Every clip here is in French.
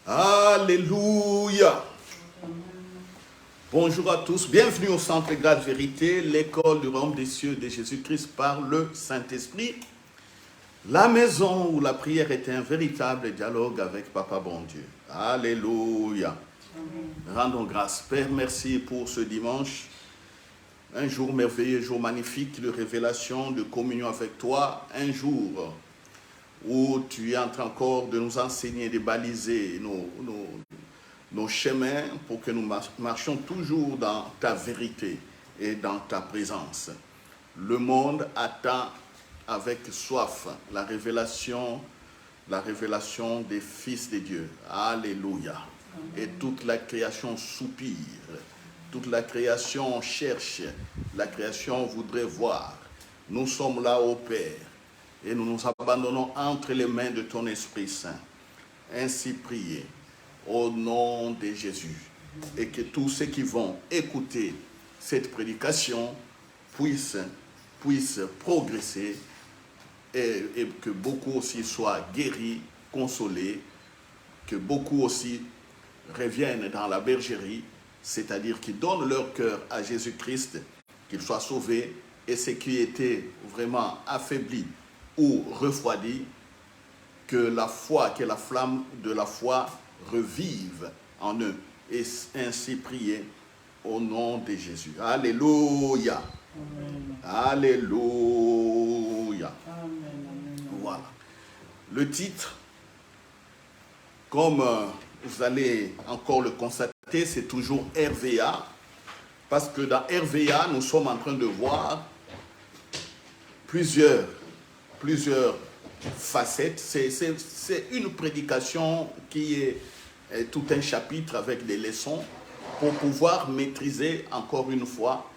Alléluia. Bonjour à tous, bienvenue au Centre Grâce Vérité, l'école du royaume des cieux de Jésus-Christ par le Saint-Esprit. La maison où la prière est un véritable dialogue avec Papa bon Dieu. Alléluia. Amen. Rendons grâce. Père, merci pour ce dimanche. Un jour merveilleux, un jour magnifique de révélation, de communion avec toi. Un jour où tu es en train encore de nous enseigner, de baliser nos chemins pour que nous marchions toujours dans ta vérité et dans ta présence. Le monde attend avec soif la révélation des fils de Dieu. Alléluia. Et toute la création soupire, toute la création cherche, la création voudrait voir. Nous sommes là au Père et nous nous abandonnons entre les mains de ton Esprit Saint. Ainsi priez au nom de Jésus et que tous ceux qui vont écouter cette prédication puissent progresser et que beaucoup aussi soient guéris, consolés, que beaucoup aussi reviennent dans la bergerie, c'est-à-dire qu'ils donnent leur cœur à Jésus-Christ, qu'ils soient sauvés, et ceux qui étaient vraiment affaiblis ou refroidis, que la foi, que la flamme de la foi revive en eux, et ainsi prier au nom de Jésus. Alléluia. Amen. Alléluia. Amen. Voilà. Le titre, comme vous allez encore le constater, c'est toujours RVA, parce que dans RVA, nous sommes en train de voir plusieurs facettes. C'est une prédication qui est tout un chapitre avec des leçons pour pouvoir maîtriser encore une fois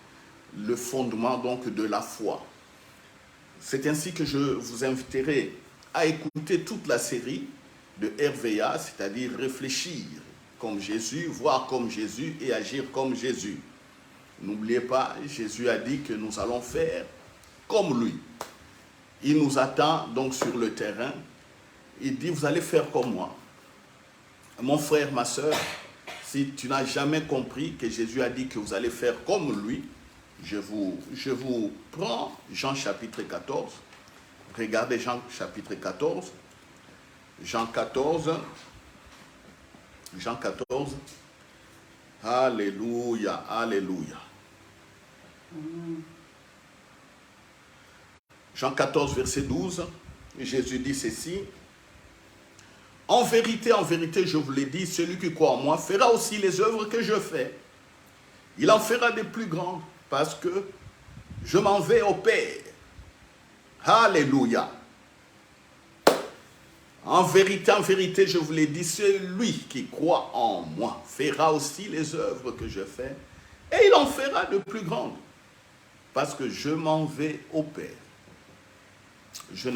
le fondement donc de la foi. C'est ainsi que je vous inviterai à écouter toute la série de RVA, c'est-à-dire réfléchir comme Jésus, voir comme Jésus et agir comme Jésus. N'oubliez pas, Jésus a dit que nous allons faire comme lui. Il nous attend donc sur le terrain. Il dit, vous allez faire comme moi. Mon frère, ma soeur, si tu n'as jamais compris que Jésus a dit que vous allez faire comme lui, je vous prends Jean chapitre 14. Regardez Jean chapitre 14. Jean 14. Alléluia, alléluia. Jean 14, verset 12, Jésus dit ceci. En vérité, je vous l'ai dit, celui qui croit en moi fera aussi les œuvres que je fais. Il en fera des plus grandes, parce que je m'en vais au Père. Alléluia. En vérité, je vous l'ai dit, celui qui croit en moi fera aussi les œuvres que je fais, et il en fera de plus grandes, parce que je m'en vais au Père. Je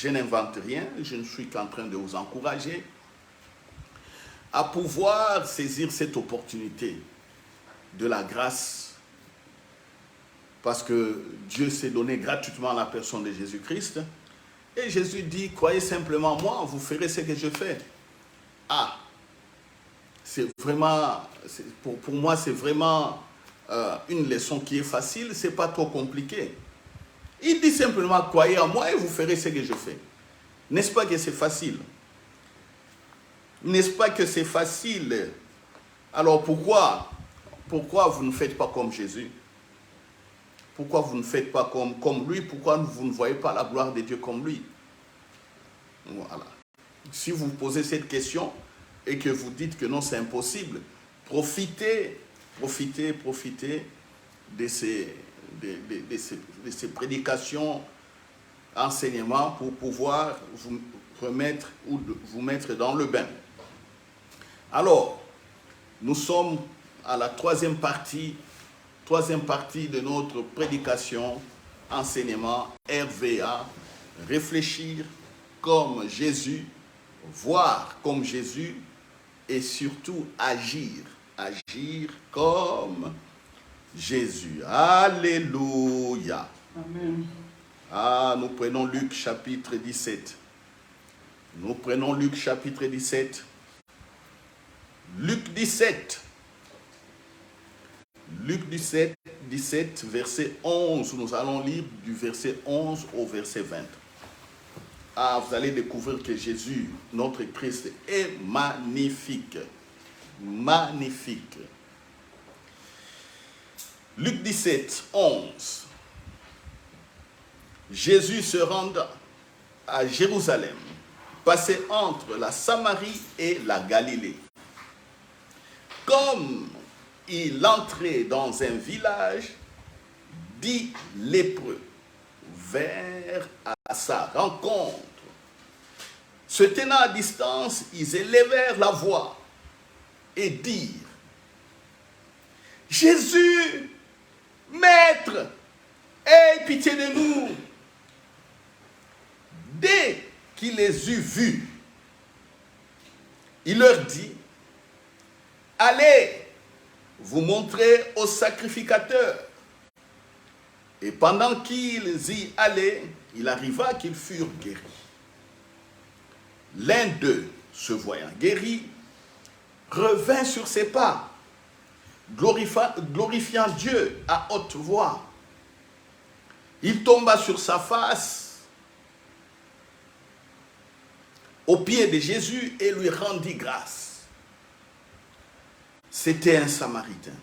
n'invente rien, je ne suis qu'en train de vous encourager à pouvoir saisir cette opportunité de la grâce, parce que Dieu s'est donné gratuitement à la personne de Jésus-Christ. Et Jésus dit, croyez simplement en moi, vous ferez ce que je fais. Ah, c'est vraiment, pour moi, c'est vraiment une leçon qui est facile, c'est pas trop compliqué. Il dit simplement, croyez en moi et vous ferez ce que je fais. N'est-ce pas que c'est facile? N'est-ce pas que c'est facile? Alors pourquoi vous ne faites pas comme Jésus? Pourquoi vous ne faites pas comme lui? Pourquoi vous ne voyez pas la gloire de Dieu comme lui? Voilà. Si vous posez cette question et que vous dites que non, c'est impossible, profitez de ces prédications, enseignements pour pouvoir vous remettre ou vous mettre dans le bain. Alors, nous sommes à la troisième partie de notre prédication, enseignement, RVA, réfléchir comme Jésus, voir comme Jésus et surtout agir comme Jésus. Alléluia. Amen. Ah, nous prenons Luc chapitre 17. Nous prenons Luc chapitre 17. Luc 17. Luc 17, verset 11. Nous allons lire du verset 11 au verset 20. Ah, vous allez découvrir que Jésus, notre Christ, est magnifique. Magnifique. Luc 17, 11. Jésus se rend à Jérusalem, passé entre la Samarie et la Galilée. Comme il entrait dans un village, 10 lépreux vinrent à sa rencontre. Se tenant à distance, ils élevèrent la voix et dirent: Jésus, Maître, aie pitié de nous. Dès qu'il les eut vus, il leur dit: Allez vous montrer au sacrificateur. Et pendant qu'ils y allaient, il arriva qu'ils furent guéris. L'un d'eux, se voyant guéri, revint sur ses pas, glorifiant Dieu à haute voix. Il tomba sur sa face aux pieds de Jésus et lui rendit grâce. C'était un Samaritain.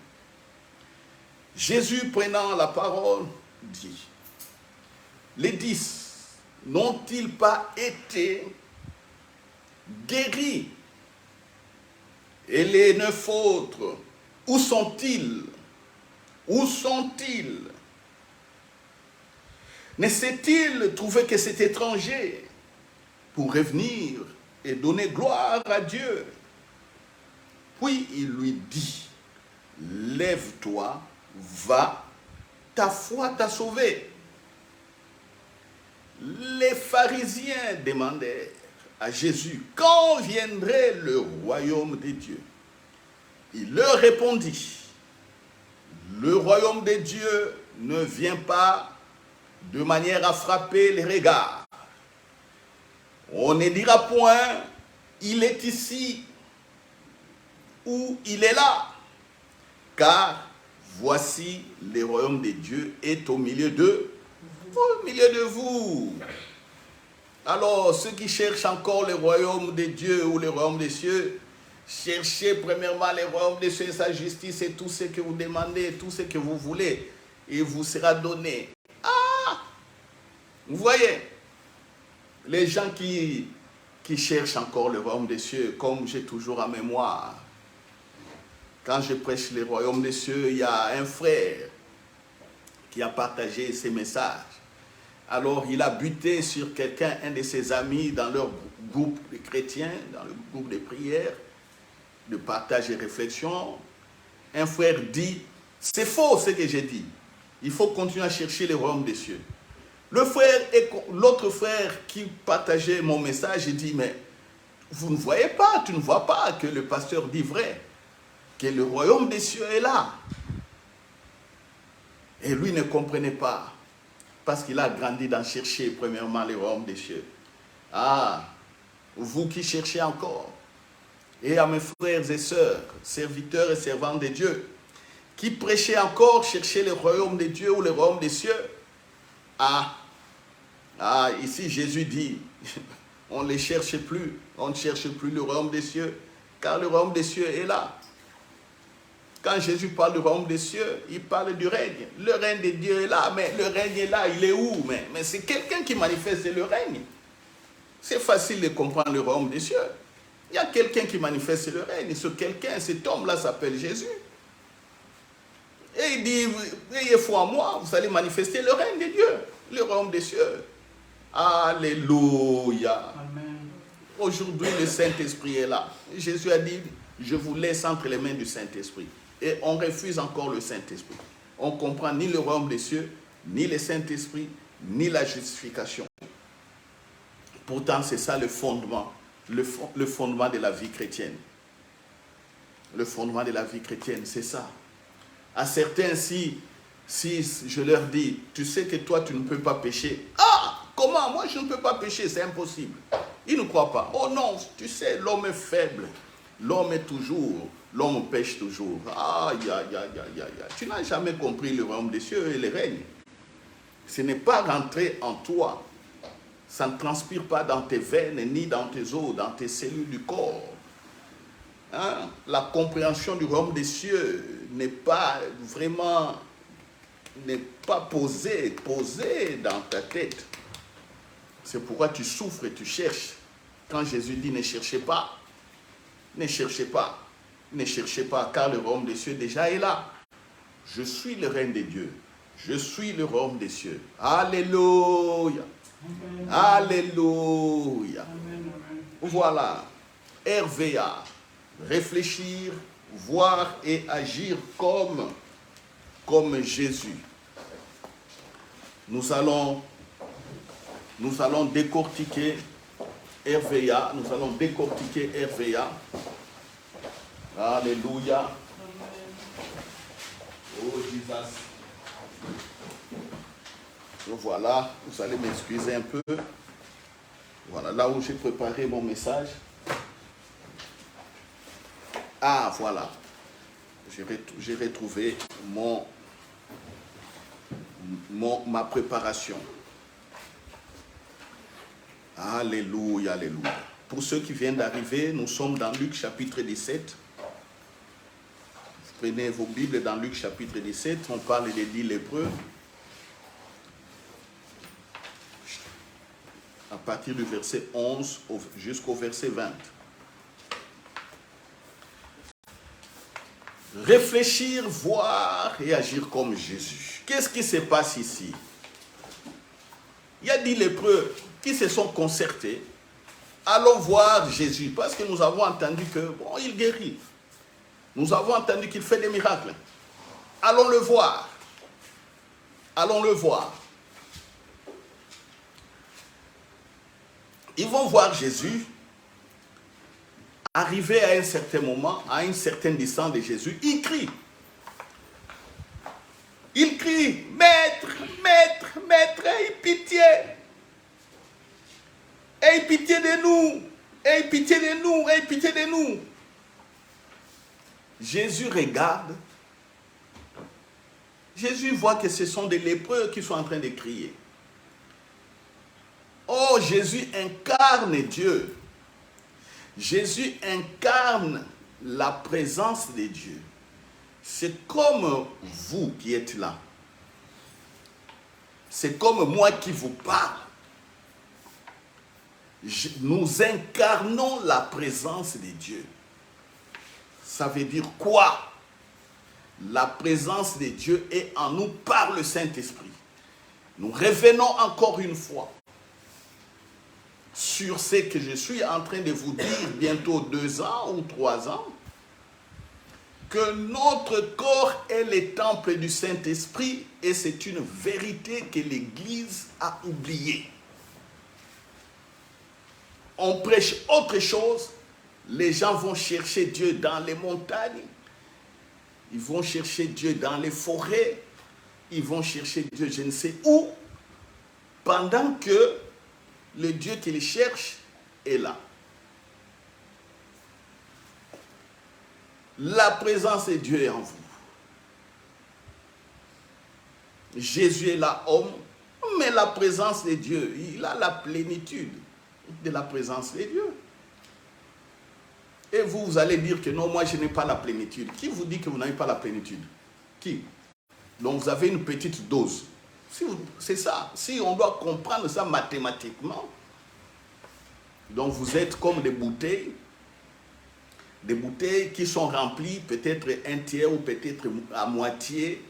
Jésus, prenant la parole, dit: Les 10 n'ont-ils pas été guéris? Et les 9 autres, où sont-ils? Où sont-ils? Ne s'est-il trouvé que cet étranger pour revenir et donner gloire à Dieu? Puis il lui dit: Lève-toi, va, ta foi t'a sauvé. Les pharisiens demandèrent à Jésus quand viendrait le royaume des dieux. Il leur répondit: Le royaume des dieux ne vient pas de manière à frapper les regards. On ne dira point: il est ici ou il est là, car voici le royaume des dieux est au milieu de vous. Alors, ceux qui cherchent encore le royaume des dieux ou le royaume des cieux, cherchez premièrement le royaume des cieux et sa justice, et tout ce que vous demandez, tout ce que vous voulez, il vous sera donné. Ah! Vous voyez, les gens qui cherchent encore le royaume des cieux, comme j'ai toujours en mémoire, quand je prêche le royaume des cieux, il y a un frère qui a partagé ces messages. Alors, il a buté sur quelqu'un, un de ses amis, dans leur groupe de chrétiens, dans le groupe de prière, de partage et réflexion. Un frère dit: c'est faux ce que j'ai dit. Il faut continuer à chercher le royaume des cieux. L'autre frère qui partageait mon message, il dit: mais vous ne voyez pas, tu ne vois pas que le pasteur dit vrai, que le royaume des cieux est là. Et lui ne comprenait pas, parce qu'il a grandi dans chercher premièrement le royaume des cieux. Ah, vous qui cherchez encore, et à mes frères et sœurs, serviteurs et servantes de Dieu, qui prêchez encore, cherchez le royaume de Dieu ou le royaume des cieux. Ici Jésus dit, on ne les cherche plus, on ne cherche plus le royaume des cieux, car le royaume des cieux est là. Quand Jésus parle du royaume des cieux, il parle du règne. Le règne de Dieu est là, mais le règne est là, il est où? Mais c'est quelqu'un qui manifeste le règne. C'est facile de comprendre le royaume des cieux. Il y a quelqu'un qui manifeste le règne. Ce quelqu'un, cet homme-là s'appelle Jésus. Et il dit: ayez foi en moi, vous allez manifester le règne de Dieu, le royaume des cieux. Alléluia. Amen. Aujourd'hui, le Saint-Esprit est là. Jésus a dit: je vous laisse entre les mains du Saint-Esprit. Et on refuse encore le Saint-Esprit. On ne comprend ni le royaume des cieux, ni le Saint-Esprit, ni la justification. Pourtant, c'est ça le fondement, le fondement de la vie chrétienne. Le fondement de la vie chrétienne, c'est ça. À certains, si je leur dis: tu sais que toi, tu ne peux pas pécher. Ah, comment? Moi, je ne peux pas pécher, c'est impossible. Ils ne croient pas. Oh non, tu sais, l'homme est faible. l'homme pêche toujours. Aïe, aïe, aïe, aïe, aïe. Tu n'as jamais compris le royaume des cieux et les règnes. Ce n'est pas rentré en toi. Ça ne transpire pas dans tes veines, ni dans tes os, dans tes cellules du corps. Hein? La compréhension du royaume des cieux n'est pas vraiment, posée dans ta tête. C'est pourquoi tu souffres et tu cherches. Quand Jésus dit ne cherchez pas, ne cherchez pas, ne cherchez pas, car le royaume des cieux déjà est là. Je suis le règne des dieux. Je suis le royaume des cieux. Alléluia. Amen. Alléluia. Amen. Voilà. RVA. Réfléchir, voir et agir comme Jésus. Nous allons décortiquer RVA. Nous allons décortiquer RVA. Alléluia. Oh Jesus. Voilà, vous allez m'excuser un peu. Voilà, là où j'ai préparé mon message. Ah, voilà. J'ai retrouvé ma préparation. Alléluia, alléluia. Pour ceux qui viennent d'arriver, nous sommes dans Luc chapitre 17. Prenez vos Bibles dans Luc chapitre 17. On parle des 10 lépreux. À partir du verset 11 jusqu'au verset 20. Réfléchir, voir et agir comme Jésus. Qu'est-ce qui se passe ici? Il y a 10 lépreux qui se sont concertés. Allons voir Jésus, parce que nous avons entendu que, bon, il guérit. Nous avons entendu qu'il fait des miracles. Allons le voir. Allons le voir. Ils vont voir Jésus. Arrivé à un certain moment, à une certaine distance de Jésus, il crie. Il crie, Maître, Maître, Maître, aie pitié. Aie pitié de nous. Aie pitié de nous. Aie pitié de nous. Jésus regarde. Jésus voit que ce sont des lépreux qui sont en train de crier. Oh, Jésus incarne Dieu. Jésus incarne la présence de Dieu. C'est comme vous qui êtes là. C'est comme moi qui vous parle. Nous incarnons la présence de Dieu. Ça veut dire quoi? La présence de Dieu est en nous par le Saint-Esprit. Nous revenons encore une fois sur ce que je suis en train de vous dire bientôt 2 ans ou 3 ans, que notre corps est le temple du Saint-Esprit et c'est une vérité que l'Église a oubliée. On prêche autre chose, les gens vont chercher Dieu dans les montagnes, ils vont chercher Dieu dans les forêts, ils vont chercher Dieu je ne sais où, pendant que le Dieu qu'ils cherchent est là. La présence de Dieu est en vous. Jésus est là, homme, mais la présence de Dieu, il a la plénitude de la présence de Dieu. Et vous allez dire que non, moi je n'ai pas la plénitude. Qui vous dit que vous n'avez pas la plénitude? Qui? Donc vous avez une petite dose. C'est ça. Si on doit comprendre ça mathématiquement, donc vous êtes comme des bouteilles qui sont remplies peut-être un tiers ou peut-être à moitié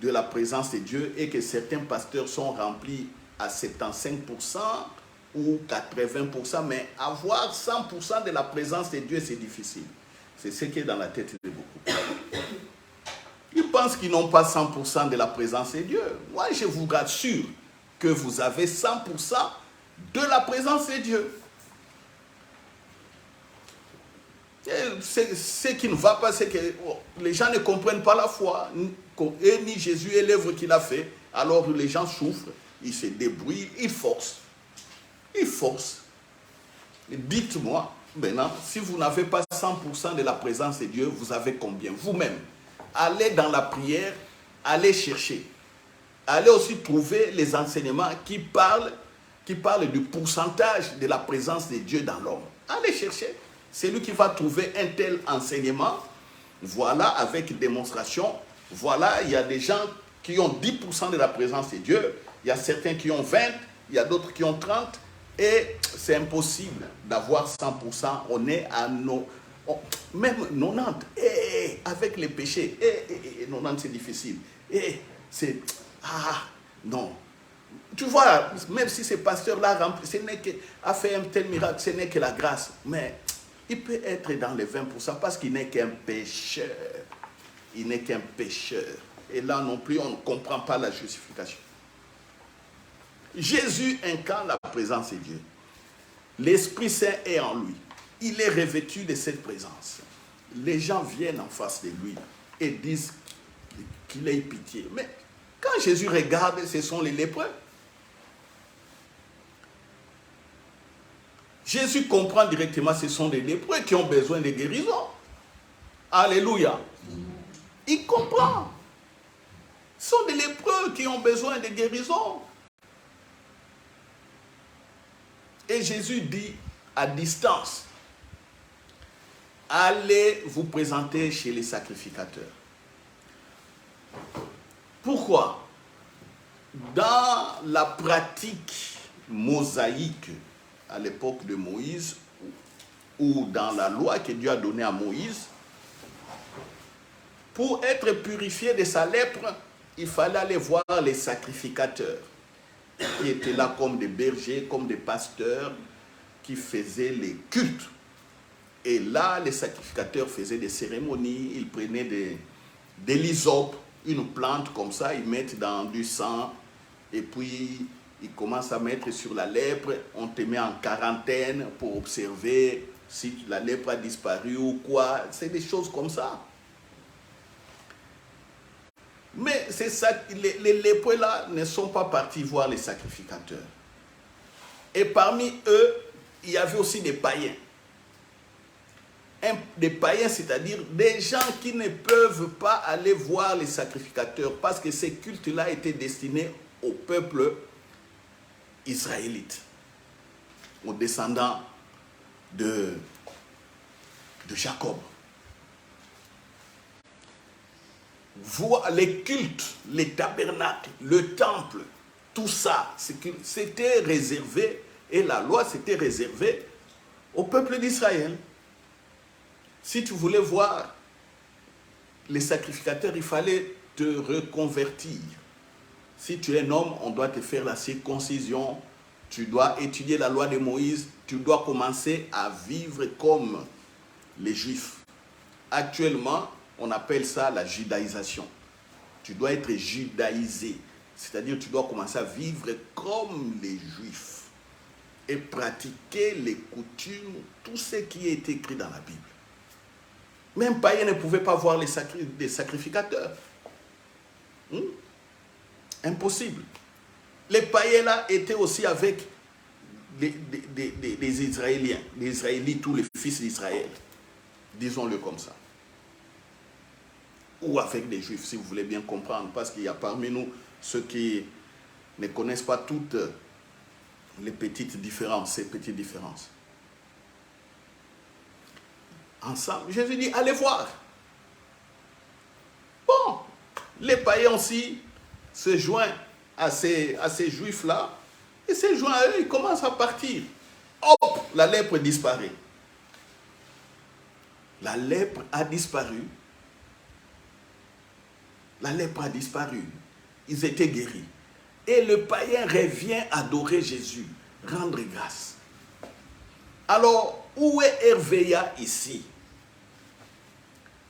de la présence de Dieu et que certains pasteurs sont remplis à 75% ou 80%, mais avoir 100% de la présence de Dieu, c'est difficile. C'est ce qui est dans la tête de beaucoup. Ils pensent qu'ils n'ont pas 100% de la présence de Dieu. Moi, je vous rassure que vous avez 100% de la présence de Dieu. Ce qui ne va pas, c'est que les gens ne comprennent pas la foi, et ni Jésus et l'œuvre qu'il a fait. Alors les gens souffrent, ils se débrouillent, ils forcent. Ils forcent. Dites-moi, Maintenant, si vous n'avez pas 100% de la présence de Dieu, vous avez combien? Vous-même. Allez dans la prière, allez chercher. Allez aussi trouver les enseignements qui parlent du pourcentage de la présence de Dieu dans l'homme. Allez chercher. C'est lui qui va trouver un tel enseignement. Voilà, avec démonstration. Voilà, il y a des gens qui ont 10% de la présence de Dieu. Il y a certains qui ont 20, il y a d'autres qui ont 30. Et c'est impossible d'avoir 100%. On est à même 90. Avec les péchés. 90, c'est difficile. C'est... Ah, non. Tu vois, même si ce pasteur-là a fait un tel miracle, ce n'est que la grâce. Mais il peut être dans les 20% parce qu'il n'est qu'un pécheur. Il n'est qu'un pécheur. Et là non plus, on ne comprend pas la justification. Jésus incarne la présence de Dieu. L'Esprit Saint est en lui. Il est revêtu de cette présence. Les gens viennent en face de lui et disent qu'il ait pitié. Mais quand Jésus regarde, ce sont les lépreux. Jésus comprend directement que ce sont les lépreux qui ont besoin de guérison. Alléluia. Il comprend. Ce sont des lépreux qui ont besoin de guérison. Et Jésus dit à distance, allez vous présenter chez les sacrificateurs. Pourquoi? Dans la pratique mosaïque à l'époque de Moïse, ou dans la loi que Dieu a donnée à Moïse, pour être purifié de sa lèpre, il fallait aller voir les sacrificateurs, qui étaient là comme des bergers, comme des pasteurs, qui faisaient les cultes. Et là, les sacrificateurs faisaient des cérémonies, ils prenaient des lysopes, une plante comme ça, ils mettent dans du sang, et puis ils commencent à mettre sur la lèpre, on te met en quarantaine pour observer si la lèpre a disparu ou quoi, c'est des choses comme ça. Mais c'est ça, les lépreux là ne sont pas partis voir les sacrificateurs. Et parmi eux, il y avait aussi des païens. Des païens, c'est-à-dire des gens qui ne peuvent pas aller voir les sacrificateurs parce que ces cultes-là étaient destinés au peuple israélite, aux descendants de Jacob. Voir les cultes, les tabernacles, le temple, tout ça, c'était réservé, et la loi s'était réservée au peuple d'Israël. Si tu voulais voir les sacrificateurs, il fallait te reconvertir. Si tu es un homme, on doit te faire la circoncision, tu dois étudier la loi de Moïse, tu dois commencer à vivre comme les Juifs. Actuellement, on appelle ça la judaïsation. Tu dois être judaïsé, c'est-à-dire tu dois commencer à vivre comme les Juifs et pratiquer les coutumes, tout ce qui est écrit dans la Bible. Même païens ne pouvaient pas voir les sacrificateurs. Impossible. Les païens là étaient aussi avec des Israéliens, les Israélites, tous les fils d'Israël, disons-le comme ça. Ou avec des Juifs, si vous voulez bien comprendre, parce qu'il y a parmi nous ceux qui ne connaissent pas toutes les petites différences, ces petites différences. Ensemble, Jésus dit, allez voir. Bon, les païens aussi se joignent à ces Juifs-là, et se joignent à eux, ils commencent à partir. Hop, la lèpre disparaît. La lèpre a disparu. La lèpre a disparu. Ils étaient guéris. Et le païen revient adorer Jésus, rendre grâce. Alors, où est Hervéa ici?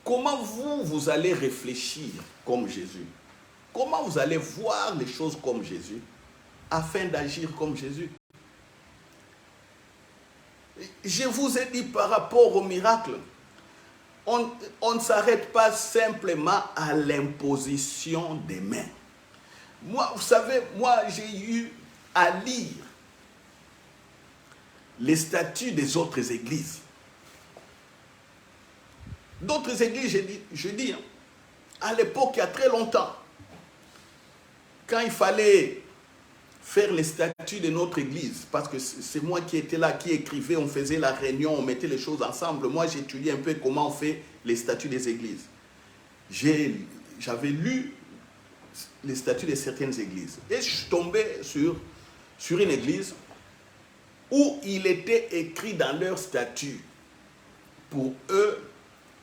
Comment vous allez réfléchir comme Jésus? Comment vous allez voir les choses comme Jésus afin d'agir comme Jésus? Je vous ai dit par rapport au miracle, on ne s'arrête pas simplement à l'imposition des mains. Moi, vous savez, j'ai eu à lire les statuts des autres églises. D'autres églises, je dis, à l'époque, il y a très longtemps, quand il fallait faire les statuts de notre église, parce que c'est moi qui étais là, qui écrivait, on faisait la réunion, on mettait les choses ensemble. Moi, j'étudiais un peu comment on fait les statuts des églises. J'avais lu les statuts de certaines églises. Et je suis tombé sur une église où il était écrit dans leur statut, pour eux,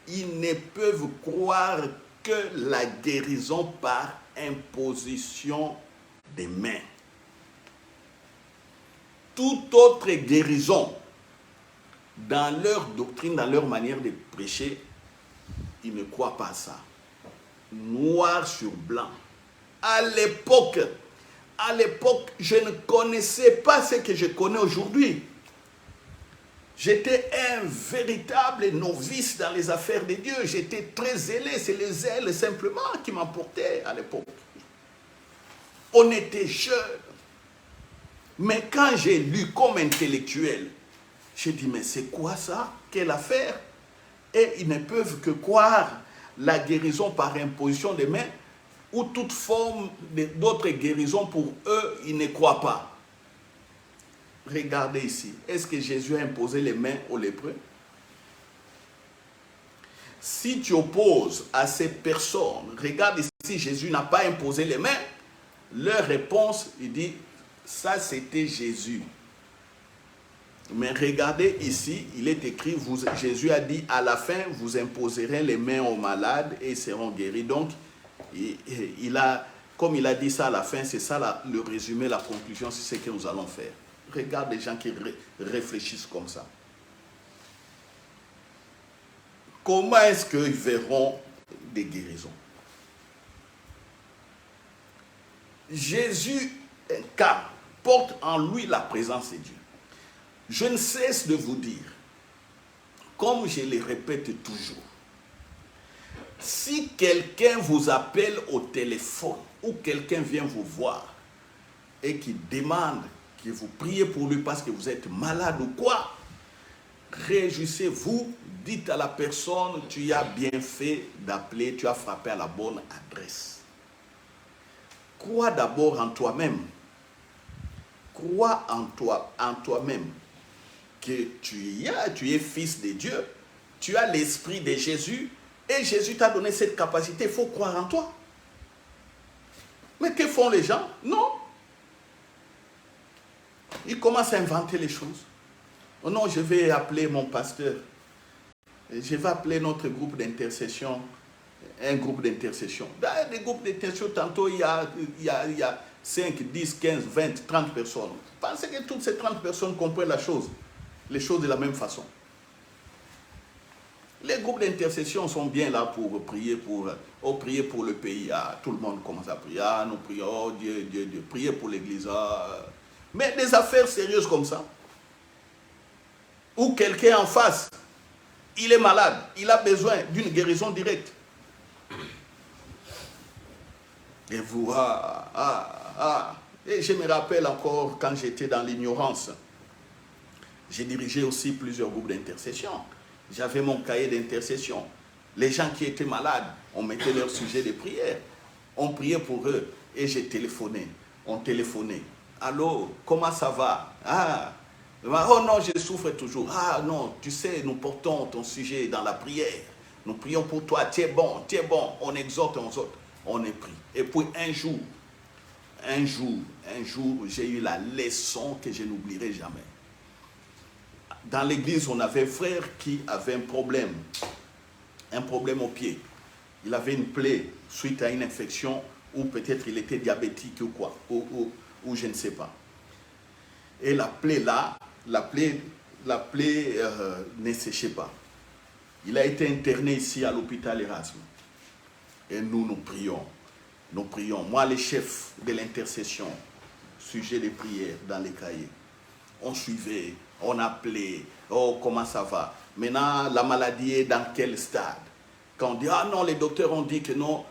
ils ne peuvent croire que la guérison par imposition des mains. Toute autre guérison, dans leur doctrine, dans leur manière de prêcher, ils ne croient pas à ça. Noir sur blanc. À l'époque, je ne connaissais pas ce que je connais aujourd'hui. J'étais un véritable novice dans les affaires de Dieu. J'étais très zélé. C'est le zèle simplement qui m'emportait à l'époque. On était jeunes. Mais quand j'ai lu comme intellectuel, j'ai dit, mais c'est quoi ça? Quelle affaire? Et ils ne peuvent que croire la guérison par imposition des mains ou toute forme d'autres guérisons, pour eux, ils ne croient pas. Regardez ici. Est-ce que Jésus a imposé les mains aux lépreux? Si tu opposes à ces personnes, regarde ici, Jésus n'a pas imposé les mains, leur réponse, il dit, ça c'était Jésus. Mais regardez ici, il est écrit, Jésus a dit, à la fin, vous imposerez les mains aux malades et ils seront guéris. Donc, comme il a dit ça à la fin, c'est ça le résumé, la conclusion, c'est ce que nous allons faire. Regarde les gens qui réfléchissent comme ça. Comment est-ce qu'ils verront des guérisons? Jésus incarne, porte en lui la présence de Dieu. Je ne cesse de vous dire, comme je le répète toujours, si quelqu'un vous appelle au téléphone ou quelqu'un vient vous voir et qui demande que vous priez pour lui parce que vous êtes malade ou quoi, réjouissez-vous, dites à la personne, tu as bien fait d'appeler, tu as frappé à la bonne adresse. Crois d'abord en toi-même. Crois en toi-même que tu es fils de Dieu, tu as l'esprit de Jésus et Jésus t'a donné cette capacité, il faut croire en toi. Mais que font les gens? Non. Ils commencent à inventer les choses. Oh non, je vais appeler mon pasteur. Je vais appeler notre groupe d'intercession. Un groupe d'intercession. Dans des groupes d'intercession, tantôt il y a 5, 10, 15, 20, 30 personnes. Pensez que toutes ces 30 personnes comprennent les choses de la même façon. Les groupes d'intercession sont bien là pour prier pour le pays. Ah, tout le monde commence à prier. Ah, nous prions, oh Dieu, Dieu, Dieu. Priez pour l'église. Ah. Mais des affaires sérieuses comme ça, où quelqu'un en face, il est malade, il a besoin d'une guérison directe. Et vous, Et je me rappelle encore quand j'étais dans l'ignorance, j'ai dirigé aussi plusieurs groupes d'intercession. J'avais mon cahier d'intercession. Les gens qui étaient malades, on mettait leur sujet de prière. On priait pour eux et j'ai téléphoné. On téléphonait. Allô, comment ça va? Ah, oh non, je souffre toujours. Ah non, tu sais, nous portons ton sujet dans la prière. Nous prions pour toi, tu es bon, on exhorte, on est pris. Et puis un jour, j'ai eu la leçon que je n'oublierai jamais. Dans l'église, on avait un frère qui avait un problème au pied. Il avait une plaie suite à une infection ou peut-être il était diabétique ou quoi, ou je ne sais pas. Et la plaie ne séchait pas. Il a été interné ici à l'hôpital Erasme. Et nous prions. Moi, les chefs de l'intercession, sujet des prières dans les cahiers, on suivait, on appelait, oh, comment ça va? Maintenant, la maladie est dans quel stade? Quand on dit, ah non, les docteurs ont dit que non,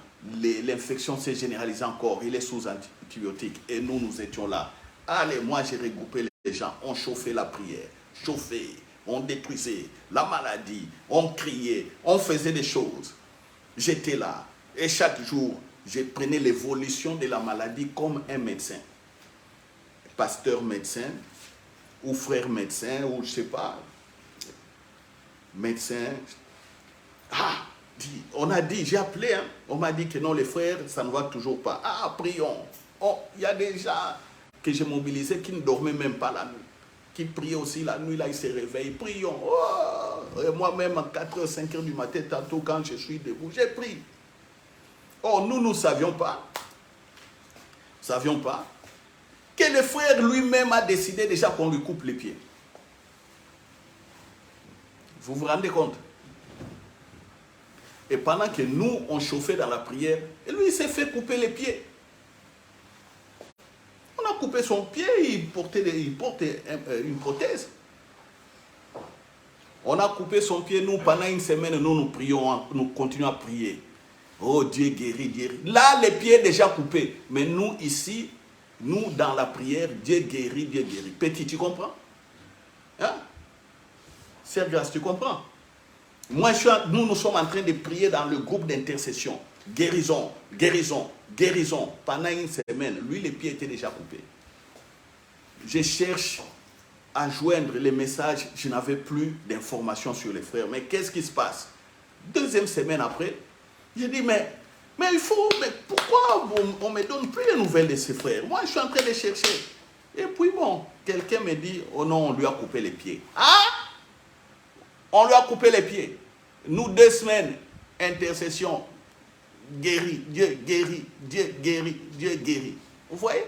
l'infection s'est généralisée encore, il est sous antibiotiques. Et nous étions là. Allez, moi, j'ai regroupé les gens, on chauffait la prière, chauffé. On détruisait la maladie, on criait, on faisait des choses. J'étais là. Et chaque jour, je prenais l'évolution de la maladie comme un médecin. Pasteur médecin, ou frère médecin, ou je ne sais pas. Médecin. Ah, on a dit, j'ai appelé, hein, on m'a dit que non, les frères, ça ne va toujours pas. Ah, prions. Oh, il y a des gens que j'ai mobilisés qui ne dormaient même pas la nuit. Qui priaient aussi la nuit, là, ils se réveillent. Prions. Oh, et moi-même, à 4h, 5h du matin, tantôt, quand je suis debout, j'ai prié. Oh, nous ne savions pas. Nous ne savions pas que le frère lui-même a décidé déjà qu'on lui coupe les pieds. Vous vous rendez compte? Et pendant que nous, on chauffait dans la prière, et lui, il s'est fait couper les pieds. On a coupé son pied, il portait une prothèse. On a coupé son pied, nous, pendant une semaine, nous prions, nous continuons à prier. Oh, Dieu guérit, Dieu guérit. Là, les pieds déjà coupés. Mais nous, ici, nous, dans la prière, Dieu guérit, Dieu guérit. Petit, tu comprends? Hein? Sergas, tu comprends? Moi, nous sommes en train de prier dans le groupe d'intercession. Guérison, guérison, guérison. Pendant une semaine, lui, les pieds étaient déjà coupés. Je cherche à joindre les messages. Je n'avais plus d'informations sur les frères. Mais qu'est-ce qui se passe? Deuxième semaine après, j'ai dit, mais pourquoi on ne me donne plus les nouvelles de ces frères? Moi, je suis en train de chercher. Et puis bon, quelqu'un me dit, oh non, on lui a coupé les pieds. Ah! On lui a coupé les pieds. Nous, 2 semaines, intercession, guéri, Dieu guérit, Dieu guérit, Dieu guérit. Vous voyez?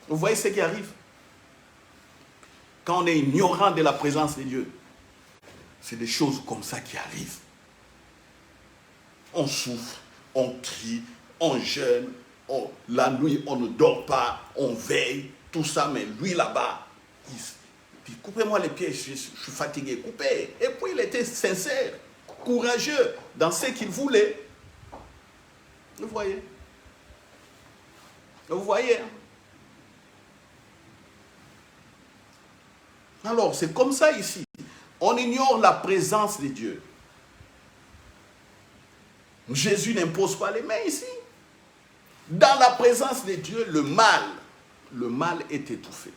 Vous voyez ce qui arrive? Quand on est ignorant de la présence de Dieu, c'est des choses comme ça qui arrivent. On souffre, on crie, on jeûne, la nuit on ne dort pas, on veille, tout ça, mais lui là-bas, il dit, coupez-moi les pieds, je suis fatigué, coupez. Et puis il était sincère, courageux dans ce qu'il voulait. Vous voyez? Vous voyez? Alors, c'est comme ça ici. On ignore la présence de Dieu. Jésus n'impose pas les mains ici. Dans la présence de Dieu, le mal est étouffé.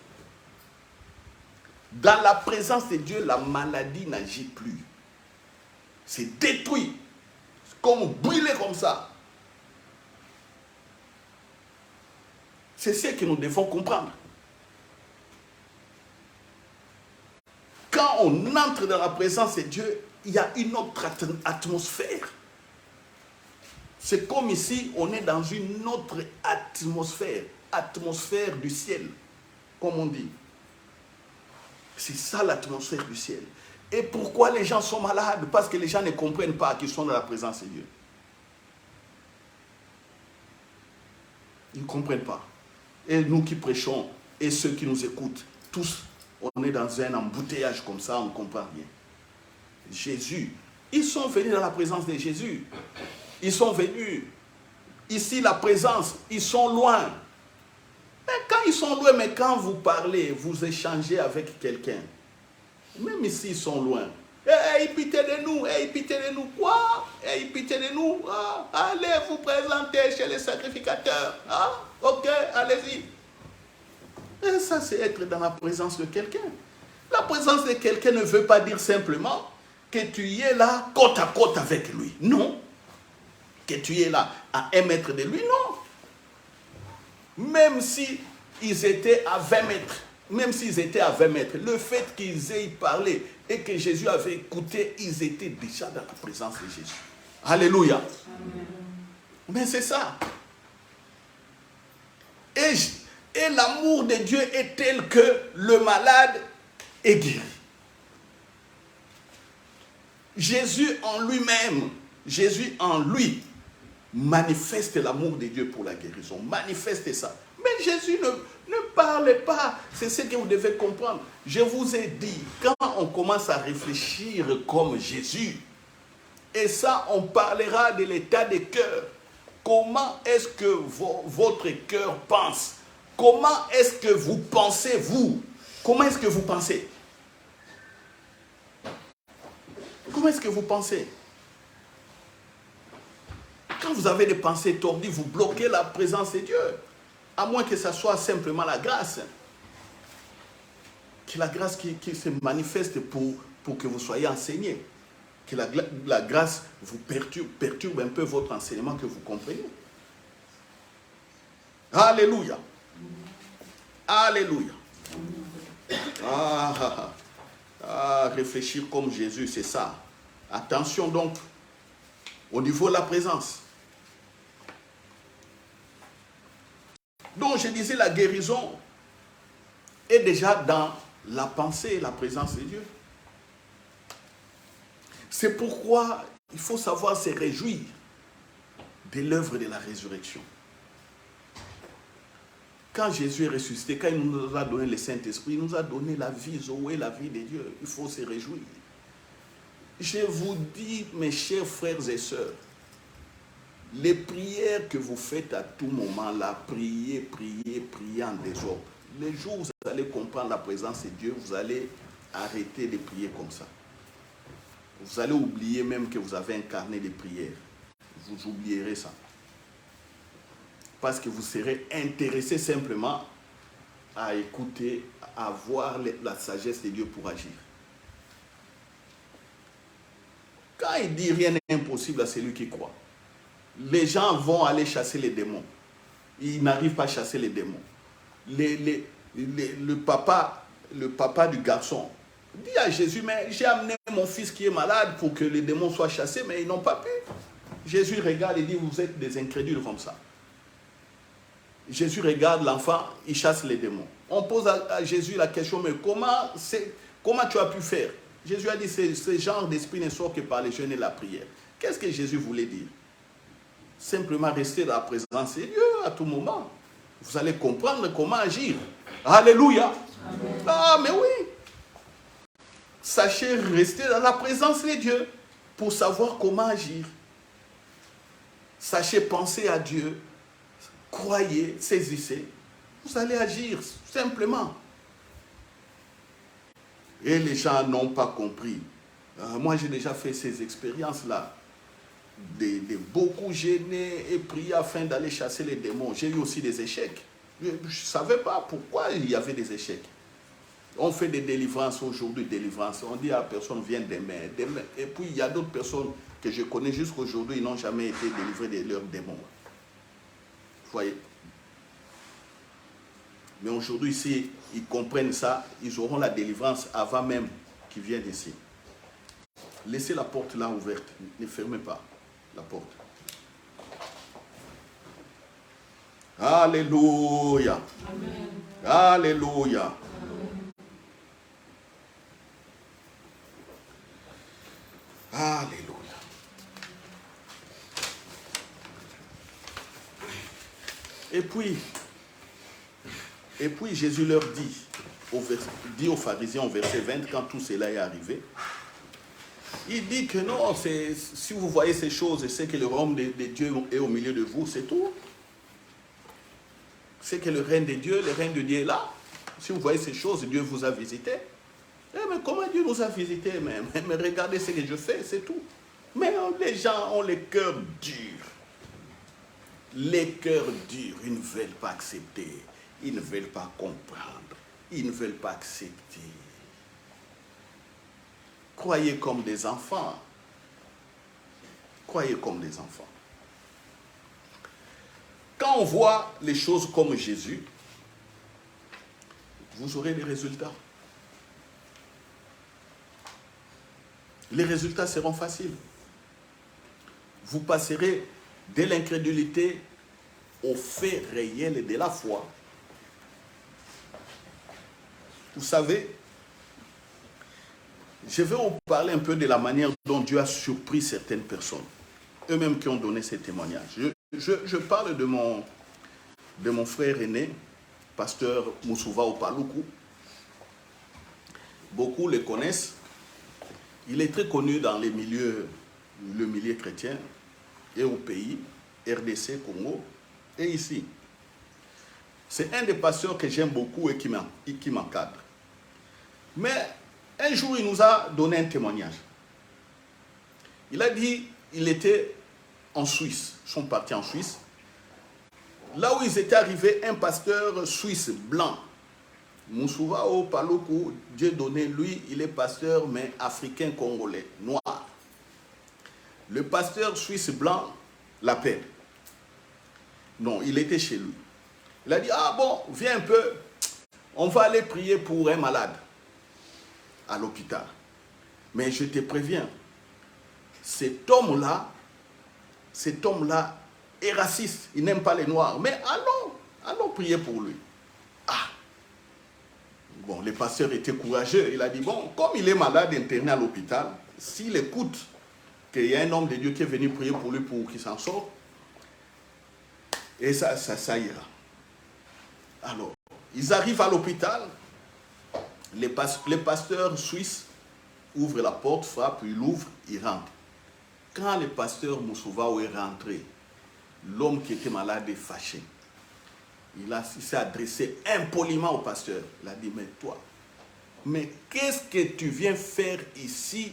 Dans la présence de Dieu, la maladie n'agit plus. C'est détruit. C'est comme brûlé comme ça. C'est ce que nous devons comprendre. Quand on entre dans la présence de Dieu, il y a une autre atmosphère. C'est comme ici, on est dans une autre atmosphère. Atmosphère du ciel, comme on dit. C'est ça l'atmosphère du ciel. Et pourquoi les gens sont malades? Parce que les gens ne comprennent pas qu'ils sont dans la présence de Dieu. Ils ne comprennent pas. Et nous qui prêchons, et ceux qui nous écoutent, tous, on est dans un embouteillage comme ça, on ne comprend rien. Jésus, ils sont venus dans la présence de Jésus. Ils sont venus. Ici, la présence, ils sont loin. Mais quand ils sont loin, mais quand vous parlez, vous échangez avec quelqu'un, même ici, ils sont loin. Hey, pitié de nous, hey, pitié de nous. Quoi? Hey, pitié de nous. Ah, allez vous présenter chez les sacrificateurs. Ah, ok, allez-y. Et ça, c'est être dans la présence de quelqu'un. La présence de quelqu'un ne veut pas dire simplement que tu y es là côte à côte avec lui. Non. Que tu es là à 1 mètre de lui, non. Même si ils étaient à 20 mètres, même s'ils étaient à 20 mètres, le fait qu'ils aient parlé et que Jésus avait écouté, ils étaient déjà dans la présence de Jésus. Alléluia. Amen. Mais c'est ça. Et l'amour de Dieu est tel que le malade est guéri. Jésus en lui-même, Jésus en lui, manifeste l'amour de Dieu pour la guérison. Manifeste ça. Mais Jésus ne parle pas. C'est ce que vous devez comprendre. Je vous ai dit, quand on commence à réfléchir comme Jésus, et ça, on parlera de l'état de cœur. Comment est-ce que votre cœur pense? Comment est-ce que vous pensez, vous? Comment est-ce que vous pensez? Comment est-ce que vous pensez? Quand vous avez des pensées tordues, vous bloquez la présence de Dieu. À moins que ce soit simplement la grâce. Que la grâce qui se manifeste pour que vous soyez enseigné. Que la grâce vous perturbe un peu votre enseignement, que vous compreniez. Alléluia. Alléluia. Réfléchir comme Jésus, c'est ça. Attention donc, au niveau de la présence. Donc je disais, la guérison est déjà dans la pensée et la présence de Dieu. C'est pourquoi il faut savoir se réjouir de l'œuvre de la résurrection. Quand Jésus est ressuscité, quand il nous a donné le Saint-Esprit, il nous a donné la vie, Zoé, la vie de Dieu. Il faut se réjouir. Je vous dis, mes chers frères et sœurs, les prières que vous faites à tout moment, là, priez, priez, priez en désordre. Les jours où vous allez comprendre la présence de Dieu, vous allez arrêter de prier comme ça. Vous allez oublier même que vous avez un carnet de prières. Vous oublierez ça. Parce que vous serez intéressé simplement à écouter, à voir la sagesse de Dieu pour agir. Quand il dit rien n'est impossible à celui qui croit, les gens vont aller chasser les démons. Ils n'arrivent pas à chasser les démons. Le papa du garçon dit à Jésus, mais j'ai amené mon fils qui est malade pour que les démons soient chassés, mais ils n'ont pas pu. Jésus regarde et dit, vous êtes des incrédules comme ça. Jésus regarde l'enfant, il chasse les démons. On pose à Jésus la question, mais comment tu as pu faire? Jésus a dit, ce genre d'esprit ne sort que par les jeûnes et la prière. Qu'est-ce que Jésus voulait dire? Simplement rester dans la présence de Dieu à tout moment. Vous allez comprendre comment agir. Alléluia. Amen. Ah, mais oui. Sachez rester dans la présence de Dieu pour savoir comment agir. Sachez penser à Dieu. Croyez, saisissez. Vous allez agir simplement. Et les gens n'ont pas compris. Moi, j'ai déjà fait ces expériences-là. De beaucoup gêner et prier afin d'aller chasser les démons. J'ai eu aussi des échecs. Je ne savais pas pourquoi il y avait des échecs. On fait des délivrances aujourd'hui, délivrances. On dit à la personne, viens demain. Et puis il y a d'autres personnes que je connais jusqu'à aujourd'hui, ils n'ont jamais été délivrés de leurs démons. Vous voyez? Mais aujourd'hui, si ils comprennent ça, ils auront la délivrance avant même qu'ils viennent ici. Laissez la porte là ouverte. Ne fermez pas la porte. Alléluia. Amen. Alléluia. Amen. Alléluia. Et puis Jésus leur dit aux pharisiens au verset 20, quand tout cela est arrivé, il dit que non, si vous voyez ces choses, c'est que le royaume de Dieu est au milieu de vous, c'est tout. C'est que le règne de Dieu est là. Si vous voyez ces choses, Dieu vous a visité. Mais comment Dieu nous a visités? Mais regardez ce que je fais, c'est tout. Mais les gens ont les cœurs durs. Les cœurs durs, ils ne veulent pas accepter. Ils ne veulent pas comprendre. Ils ne veulent pas accepter. Croyez comme des enfants. Croyez comme des enfants. Quand on voit les choses comme Jésus, vous aurez des résultats. Les résultats seront faciles. Vous passerez de l'incrédulité au fait réel de la foi. Vous savez, je vais vous parler un peu de la manière dont Dieu a surpris certaines personnes, eux-mêmes qui ont donné ces témoignages. Je parle de mon frère aîné, pasteur Moussouva Opaloukou. Beaucoup le connaissent. Il est très connu dans le milieu chrétien et au pays, RDC, Congo, et ici. C'est un des pasteurs que j'aime beaucoup et qui m'encadre. Mais un jour, il nous a donné un témoignage. Il a dit, il était en Suisse, ils sont partis en Suisse. Là où ils étaient arrivés, un pasteur suisse blanc, Moussouvao Paloko, Dieu donné, lui, il est pasteur, mais africain congolais, noir. Le pasteur suisse blanc l'appelle. Non, il était chez lui. Il a dit, ah bon, viens un peu, on va aller prier pour un malade à l'hôpital. Mais je te préviens, cet homme-là est raciste, il n'aime pas les Noirs. Mais allons prier pour lui. Ah! Bon, le pasteur était courageux. Il a dit, bon, comme il est malade, interné à l'hôpital, s'il écoute qu'il y a un homme de Dieu qui est venu prier pour lui pour qu'il s'en sorte, et ça ira. Alors, ils arrivent à l'hôpital, les pasteurs suisses ouvrent la porte, frappent, il ouvre, il rentre. Quand le pasteur Moussouvao est rentré, l'homme qui était malade est fâché. Il s'est adressé impoliment au pasteur. Il a dit, mais toi, mais qu'est-ce que tu viens faire ici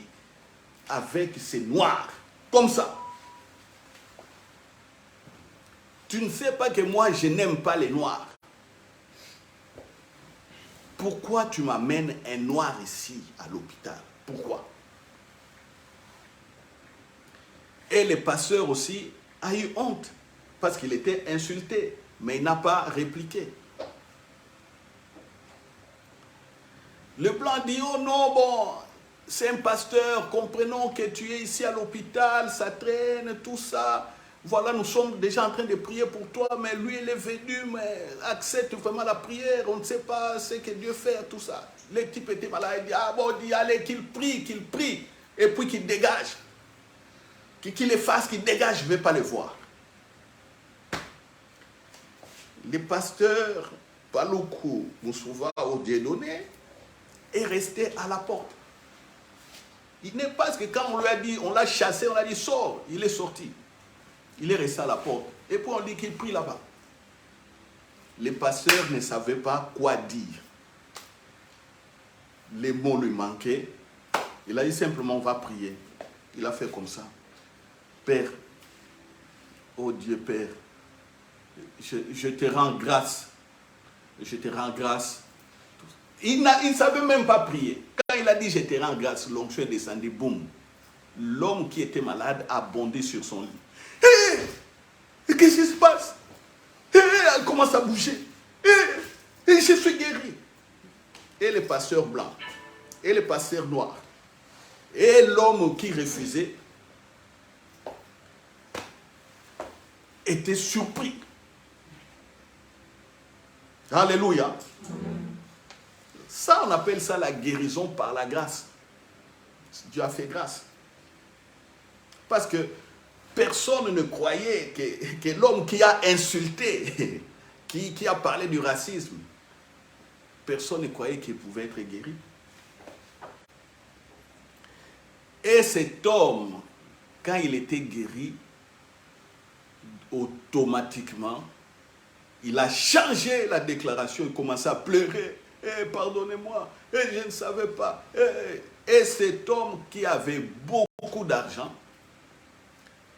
avec ces noirs, comme ça? Tu ne sais pas que moi, je n'aime pas les noirs. Pourquoi tu m'amènes un noir ici à l'hôpital? Pourquoi? Et le pasteur aussi a eu honte parce qu'il était insulté, mais il n'a pas répliqué. Le blanc dit, oh non, bon, c'est un pasteur, comprenons que tu es ici à l'hôpital, ça traîne, tout ça. Voilà, nous sommes déjà en train de prier pour toi, mais lui, il est venu, mais accepte vraiment la prière, on ne sait pas ce que Dieu fait, tout ça. Le type était malade, il dit, ah bon, il dit, allez, qu'il prie, et puis qu'il dégage. Qu'il les fasse, qu'il dégage, je ne vais pas les voir. Le pasteur Paloukou Moussouva au Dieudonné est resté à la porte. Il n'est pas que quand on lui a dit, on l'a chassé, on a dit sors, il est sorti. Il est resté à la porte. Et puis on dit qu'il prie là-bas. Le pasteur ne savait pas quoi dire. Les mots lui manquaient. Il a dit simplement on va prier. Il a fait comme ça. Père, oh Dieu Père, je te rends grâce. Je te rends grâce. Il ne savait même pas prier. Quand il a dit je te rends grâce, l'onction est descendue, boum. L'homme qui était malade a bondé sur son lit. Hé, qu'est-ce qui se passe? Elle commence à bouger. Je suis guéri. Et le pasteur blanc, et le pasteur noir, et l'homme qui refusait, était surpris. Alléluia. Ça, on appelle ça la guérison par la grâce. Dieu a fait grâce. Parce que personne ne croyait que l'homme qui a insulté, qui a parlé du racisme, personne ne croyait qu'il pouvait être guéri. Et cet homme, quand il était guéri, automatiquement, il a changé la déclaration, il commençait à pleurer. Pardonnez-moi, je ne savais pas. Et cet homme qui avait beaucoup d'argent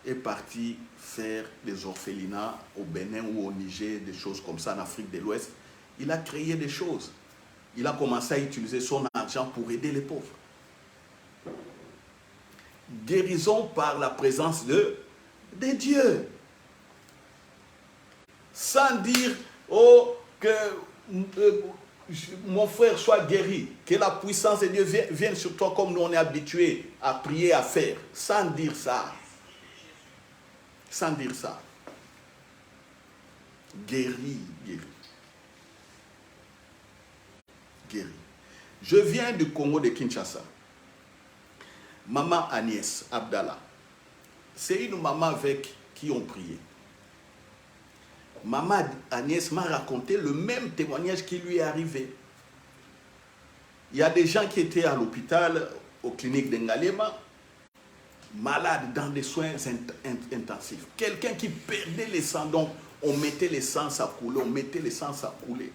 est parti faire des orphelinats au Bénin ou au Niger, des choses comme ça en Afrique de l'Ouest. Il a créé des choses. Il a commencé à utiliser son argent pour aider les pauvres. Guérison par la présence de Dieu. Sans dire, oh, que mon frère soit guéri, que la puissance de Dieu vienne sur toi comme nous on est habitués à prier, à faire. Sans dire ça. Sans dire ça. Guéri. Je viens du Congo de Kinshasa. Maman Agnès Abdallah. C'est une maman avec qui on priait. Maman Agnès m'a raconté le même témoignage qui lui est arrivé. Il y a des gens qui étaient à l'hôpital, aux cliniques d'Ngalema, malades dans des soins intensifs. Quelqu'un qui perdait les sangs, donc on mettait les sangs à couler,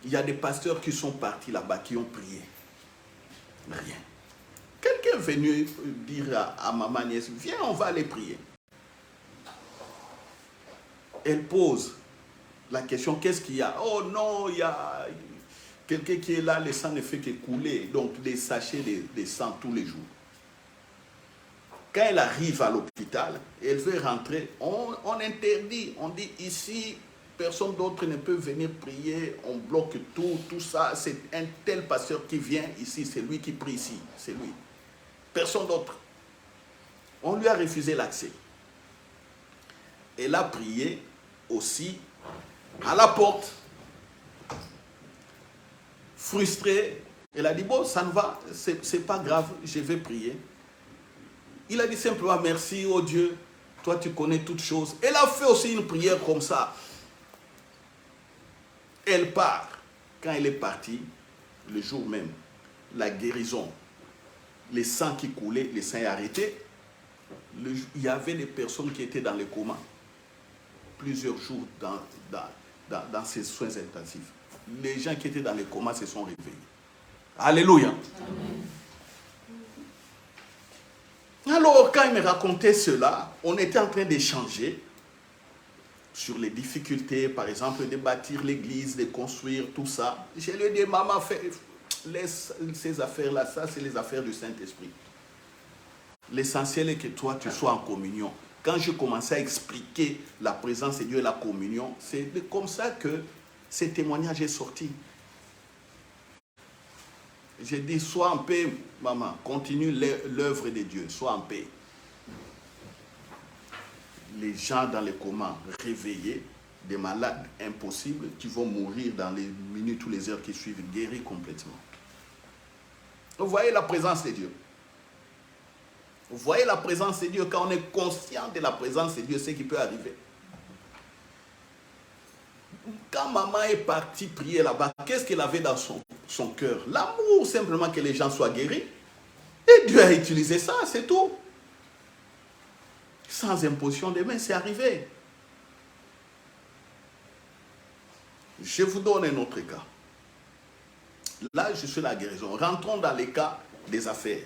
Il y a des pasteurs qui sont partis là-bas, qui ont prié. Rien. Quelqu'un est venu dire à maman nièce, viens, on va aller prier. Elle pose la question, qu'est-ce qu'il y a? Oh non, il y a quelqu'un qui est là, le sang ne fait que couler. Donc des sachets de sang tous les jours. Quand elle arrive à l'hôpital, elle veut rentrer, on interdit, on dit ici, personne d'autre ne peut venir prier, on bloque tout ça, c'est un tel pasteur qui vient ici, c'est lui qui prie ici, c'est lui. Personne d'autre. On lui a refusé l'accès. Elle a prié aussi à la porte, frustrée. Elle a dit, bon, ça ne va, c'est pas grave, je vais prier. Il a dit simplement, merci, oh Dieu, toi tu connais toutes choses. Elle a fait aussi une prière comme ça. Elle part. Quand elle est partie, le jour même, la guérison, les sangs qui coulaient, les sangs arrêtés, il y avait des personnes qui étaient dans le coma. Plusieurs jours dans ces soins intensifs. Les gens qui étaient dans le coma se sont réveillés. Alléluia. Amen. Alors, quand il me racontait cela, on était en train d'échanger sur les difficultés, par exemple, de bâtir l'église, de construire tout ça. Je lui ai dit, maman, laisse ces affaires-là, ça c'est les affaires du Saint-Esprit. L'essentiel est que toi, tu sois en communion. Quand je commençais à expliquer la présence de Dieu et la communion, c'est comme ça que ce témoignage est sorti. J'ai dit, sois en paix, maman, continue l'œuvre de Dieu, sois en paix. Les gens dans les comas réveillés, des malades impossibles qui vont mourir dans les minutes ou les heures qui suivent, guéris complètement. Vous voyez la présence de Dieu. Vous voyez la présence de Dieu, quand on est conscient de la présence de Dieu, c'est ce qui peut arriver. Quand maman est partie prier là-bas, qu'est-ce qu'elle avait dans son cœur? L'amour, simplement que les gens soient guéris. Et Dieu a utilisé ça, c'est tout. Sans imposition de main, c'est arrivé. Je vous donne un autre cas. Là, je suis la guérison. Rentrons dans les cas des affaires.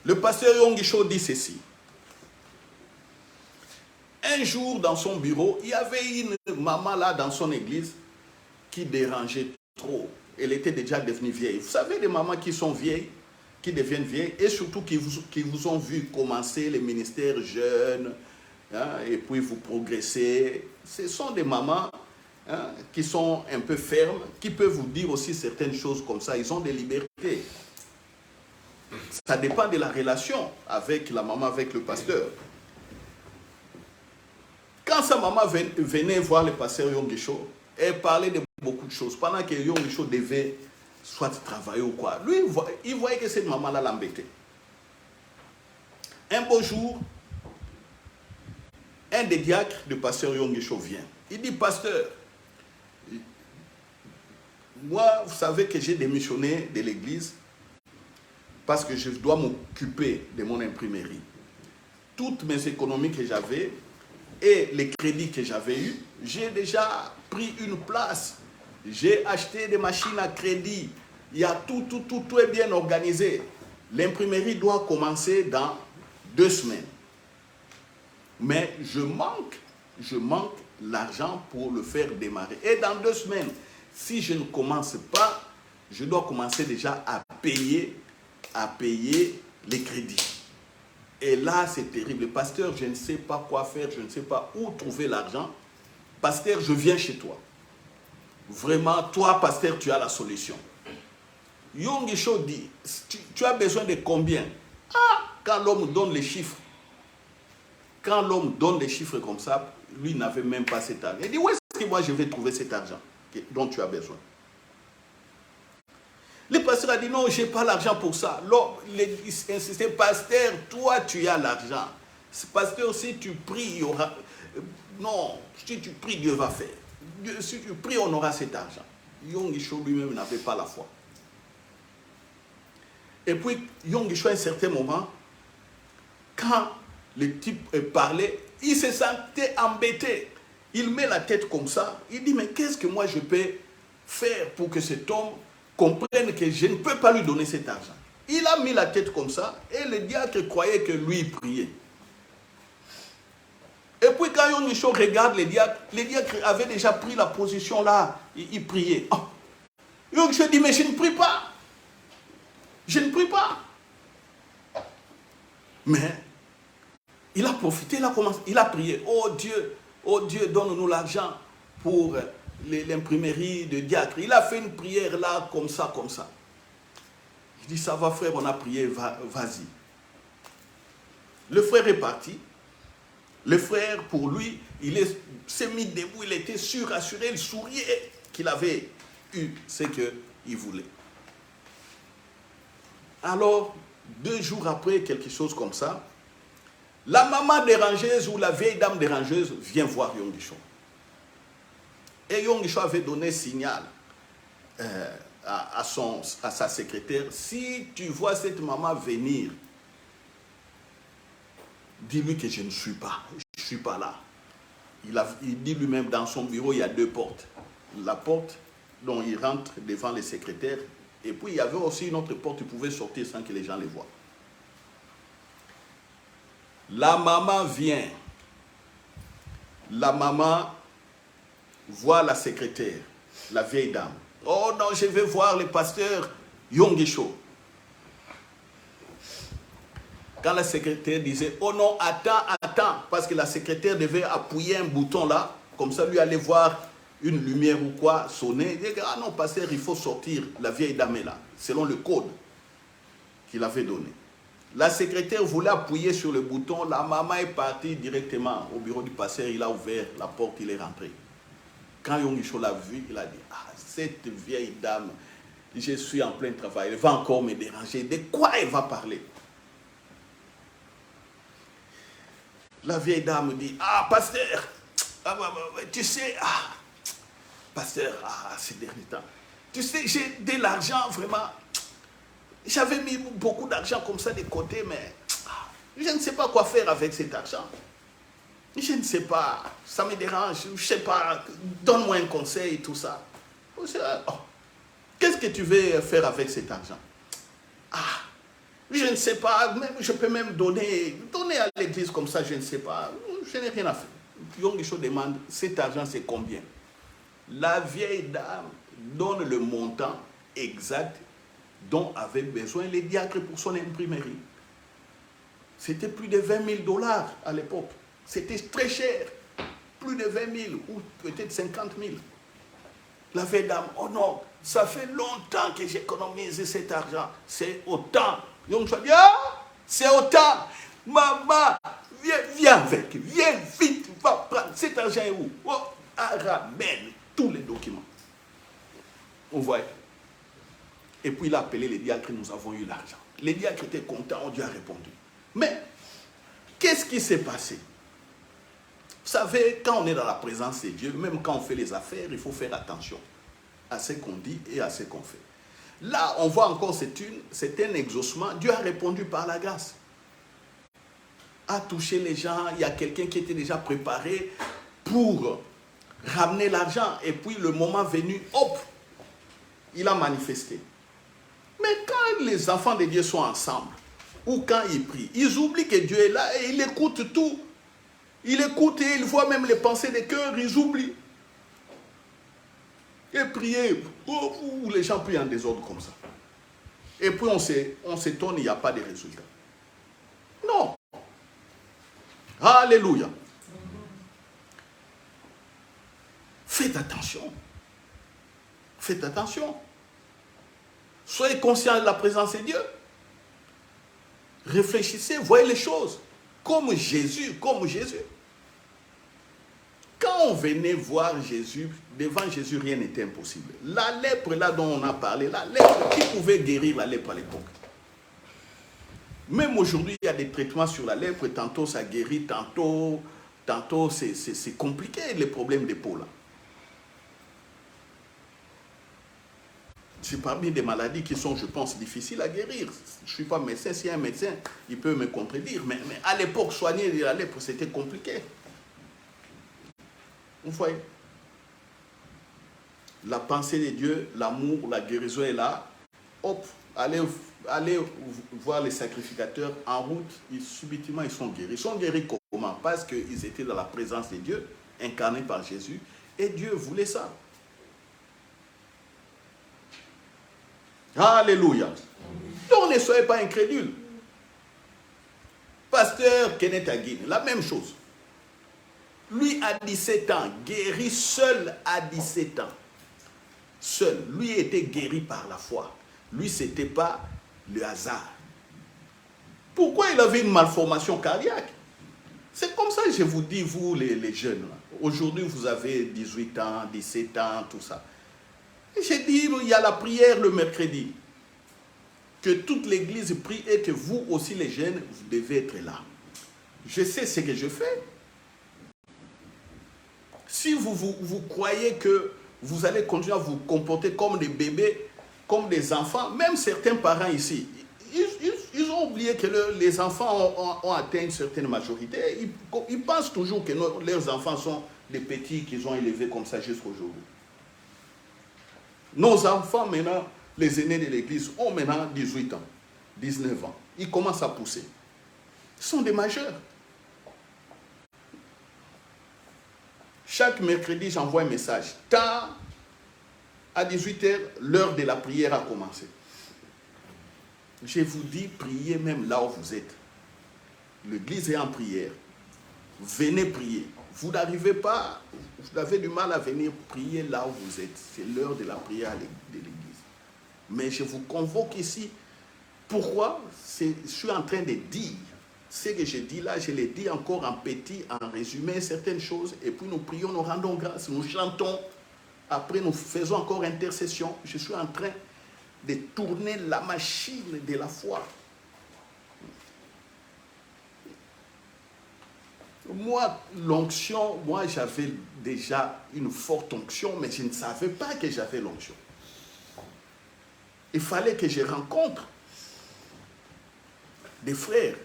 Le pasteur Yongisho dit ceci. Un jour, dans son bureau, il y avait une maman là dans son église qui dérangeait trop. Elle était déjà devenue vieille. Vous savez, les mamans qui sont vieilles, qui deviennent vieilles, et surtout qui vous ont vu commencer les ministères jeunes, hein, et puis vous progressez. Ce sont des mamans qui sont un peu fermes, qui peuvent vous dire aussi certaines choses comme ça. Ils ont des libertés. Ça dépend de la relation avec la maman, avec le pasteur. Quand sa maman venait voir le pasteur Yongisho, elle parlait de beaucoup de choses. Pendant que Yongisho devait soit travailler ou quoi. Lui, il voyait que cette maman-là l'embêtait. Un beau jour, un des diacres du pasteur Yongisho vient. Il dit, pasteur, moi, vous savez que j'ai démissionné de l'église parce que je dois m'occuper de mon imprimerie. Toutes mes économies que j'avais et les crédits que j'avais eus, j'ai déjà pris une place. J'ai acheté des machines à crédit. Il y a tout est bien organisé. L'imprimerie doit commencer dans 2 semaines. Mais je manque l'argent pour le faire démarrer. Et dans 2 semaines, si je ne commence pas, je dois commencer déjà à payer les crédits. Et là, c'est terrible. Pasteur, je ne sais pas quoi faire, je ne sais pas où trouver l'argent. Pasteur, je viens chez toi. Vraiment, toi, pasteur, tu as la solution. Yongisho dit, tu as besoin de combien? Quand l'homme donne les chiffres, comme ça, lui n'avait même pas cet argent. Il dit, où est-ce que moi je vais trouver cet argent dont tu as besoin? Le pasteur a dit, non, je n'ai pas l'argent pour ça. Alors, il insistait, pasteur, toi, tu as l'argent. Pasteur, si tu pries, il y aura... Non, si tu pries, Dieu va faire. Si tu pries, on aura cet argent. Yongisho lui-même n'avait pas la foi. Et puis, Yongisho, à un certain moment, quand le type parlait, il se sentait embêté. Il met la tête comme ça. Il dit, mais qu'est-ce que moi je peux faire pour que cet homme comprenne que je ne peux pas lui donner cet argent? Il a mis la tête comme ça et le diacre croyait que lui priait. Et puis quand Yongisho regarde les diacres avaient déjà pris la position là, il priait. Oh. Yongisho dit, mais je ne prie pas. Je ne prie pas. Mais il a profité, il a prié. Oh Dieu, donne-nous l'argent pour l'imprimerie de diacre. Il a fait une prière là, comme ça, comme ça. Il dit, ça va frère, on a prié, vas-y. Le frère est parti. Le frère, pour lui, il s'est mis debout, il était surassuré, il souriait qu'il avait eu ce qu'il voulait. Alors, 2 jours après, quelque chose comme ça, la maman dérangeuse ou la vieille dame dérangeuse vient voir Yongisho. Et Yongisho avait donné signal à sa secrétaire, si tu vois cette maman venir, dis-lui que je ne suis pas là. Il dit lui-même dans son bureau, il y a 2 portes. La porte dont il rentre devant les secrétaires, et puis il y avait aussi une autre porte, il pouvait sortir sans que les gens les voient. La maman vient. La maman voit la secrétaire, la vieille dame. Oh non, je vais voir le pasteur Yongisho. Quand la secrétaire disait, oh non, attends, parce que la secrétaire devait appuyer un bouton là, comme ça lui allait voir une lumière ou quoi sonner. Il dit, ah non, pasteur, il faut sortir, la vieille dame est là, selon le code qu'il avait donné. La secrétaire voulait appuyer sur le bouton, la maman est partie directement au bureau du pasteur, il a ouvert la porte, il est rentré. Quand Yongisho l'a vu, il a dit, ah, cette vieille dame, je suis en plein travail, elle va encore me déranger, de quoi elle va parler? La vieille dame dit, ah, pasteur, tu sais, pasteur, ces derniers temps, tu sais, j'ai de l'argent, vraiment, j'avais mis beaucoup d'argent comme ça de côté, mais je ne sais pas quoi faire avec cet argent. Je ne sais pas, ça me dérange, je ne sais pas, donne-moi un conseil, tout ça. Oh, qu'est-ce que tu veux faire avec cet argent? Je ne sais pas, même, je peux même donner à l'église comme ça, je ne sais pas. Je n'ai rien à faire. Yongisho demande, cet argent c'est combien? La vieille dame donne le montant exact dont avait besoin les diacres pour son imprimerie. C'était plus de 20 000 $ à l'époque. C'était très cher. Plus de 20 000 ou peut-être 50 000. La vieille dame, oh non, ça fait longtemps que j'économise cet argent. C'est autant. Yongisho dit, c'est autant. Maman, viens avec. Viens vite. Va prendre cet argent est où? Oh, ramène tous les documents. On voit. Et puis il a appelé les diacres, nous avons eu l'argent. Les diacres étaient contents, Dieu a répondu. Mais, qu'est-ce qui s'est passé? Vous savez, quand on est dans la présence de Dieu, même quand on fait les affaires, il faut faire attention à ce qu'on dit et à ce qu'on fait. Là, on voit encore, c'est un exaucement. Dieu a répondu par la grâce. A touché les gens, il y a quelqu'un qui était déjà préparé pour ramener l'argent. Et puis, le moment venu, hop, il a manifesté. Mais quand les enfants de Dieu sont ensemble, ou quand ils prient, ils oublient que Dieu est là et ils écoutent tout. Ils écoutent et ils voient même les pensées des cœurs, ils oublient. Et prier, les gens prient en désordre comme ça. Et puis on s'étonne, il n'y a pas de résultat. Non. Alléluia. Faites attention. Faites attention. Soyez conscients de la présence de Dieu. Réfléchissez, voyez les choses. Comme Jésus, Quand on venait voir Jésus, devant Jésus, rien n'était impossible. La lèpre là dont on a parlé, la lèpre, qui pouvait guérir la lèpre à l'époque? Même aujourd'hui, il y a des traitements sur la lèpre, tantôt ça guérit, tantôt c'est compliqué les problèmes de peau là. C'est parmi des maladies qui sont, je pense, difficiles à guérir. Je ne suis pas médecin, s'il y a un médecin, il peut me contredire. Mais à l'époque, soigner la lèpre, c'était compliqué. Vous voyez? La pensée de Dieu, l'amour, la guérison est là. Hop, allez allez voir les sacrificateurs en route, subitement ils sont guéris. Ils sont guéris comment? Parce qu'ils étaient dans la présence de Dieu, incarnés par Jésus, et Dieu voulait ça. Alléluia. Donc ne soyez pas incrédules. Pasteur Kenneth Hagin, la même chose. Lui à 17 ans, guéri seul à 17 ans. Seul. Lui était guéri par la foi. Lui, ce n'était pas le hasard. Pourquoi il avait une malformation cardiaque? C'est comme ça que je vous dis, vous les jeunes. Aujourd'hui, vous avez 18 ans, 17 ans, tout ça. J'ai dit, il y a la prière le mercredi. Que toute l'église prie et que vous aussi les jeunes, vous devez être là. Je sais ce que je fais. Si vous croyez que vous allez continuer à vous comporter comme des bébés, comme des enfants, même certains parents ici, ils ont oublié que les enfants ont atteint une certaine majorité. Ils pensent toujours que leurs enfants sont des petits qu'ils ont élevés comme ça jusqu'à aujourd'hui. Nos enfants maintenant, les aînés de l'église, ont maintenant 18 ans, 19 ans. Ils commencent à pousser. Ils sont des majeurs. Chaque mercredi, j'envoie un message. Tard, à 18h, l'heure de la prière a commencé. Je vous dis, priez même là où vous êtes. L'église est en prière. Venez prier. Vous n'arrivez pas, vous avez du mal à venir prier là où vous êtes. C'est l'heure de la prière de l'église. Mais je vous convoque ici. Pourquoi? Je suis en train de dire. Ce que je dis là, je l'ai dit encore en petit, en résumé certaines choses. Et puis nous prions, nous rendons grâce, nous chantons. Après, nous faisons encore intercession. Je suis en train de tourner la machine de la foi. Moi, l'onction, moi j'avais déjà une forte onction, mais je ne savais pas que j'avais l'onction. Il fallait que je rencontre des frères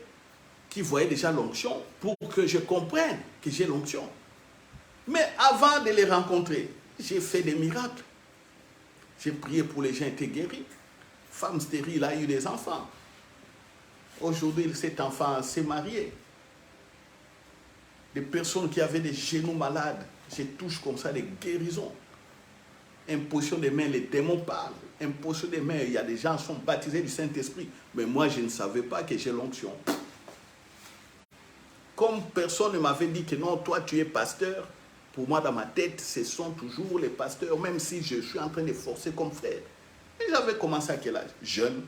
qui voyaient déjà l'onction pour que je comprenne que j'ai l'onction. Mais avant de les rencontrer, j'ai fait des miracles. J'ai prié pour les gens qui étaient guéris. Femme stérile a eu des enfants. Aujourd'hui, cet enfant s'est marié. Des personnes qui avaient des genoux malades, je touche comme ça des guérisons. Imposition des mains, les démons parlent. Imposition des mains, il y a des gens qui sont baptisés du Saint-Esprit. Mais moi, je ne savais pas que j'ai l'onction. Comme personne ne m'avait dit que non, toi tu es pasteur, pour moi dans ma tête, ce sont toujours les pasteurs, même si je suis en train de forcer comme frère. Et j'avais commencé à quel âge? Jeune.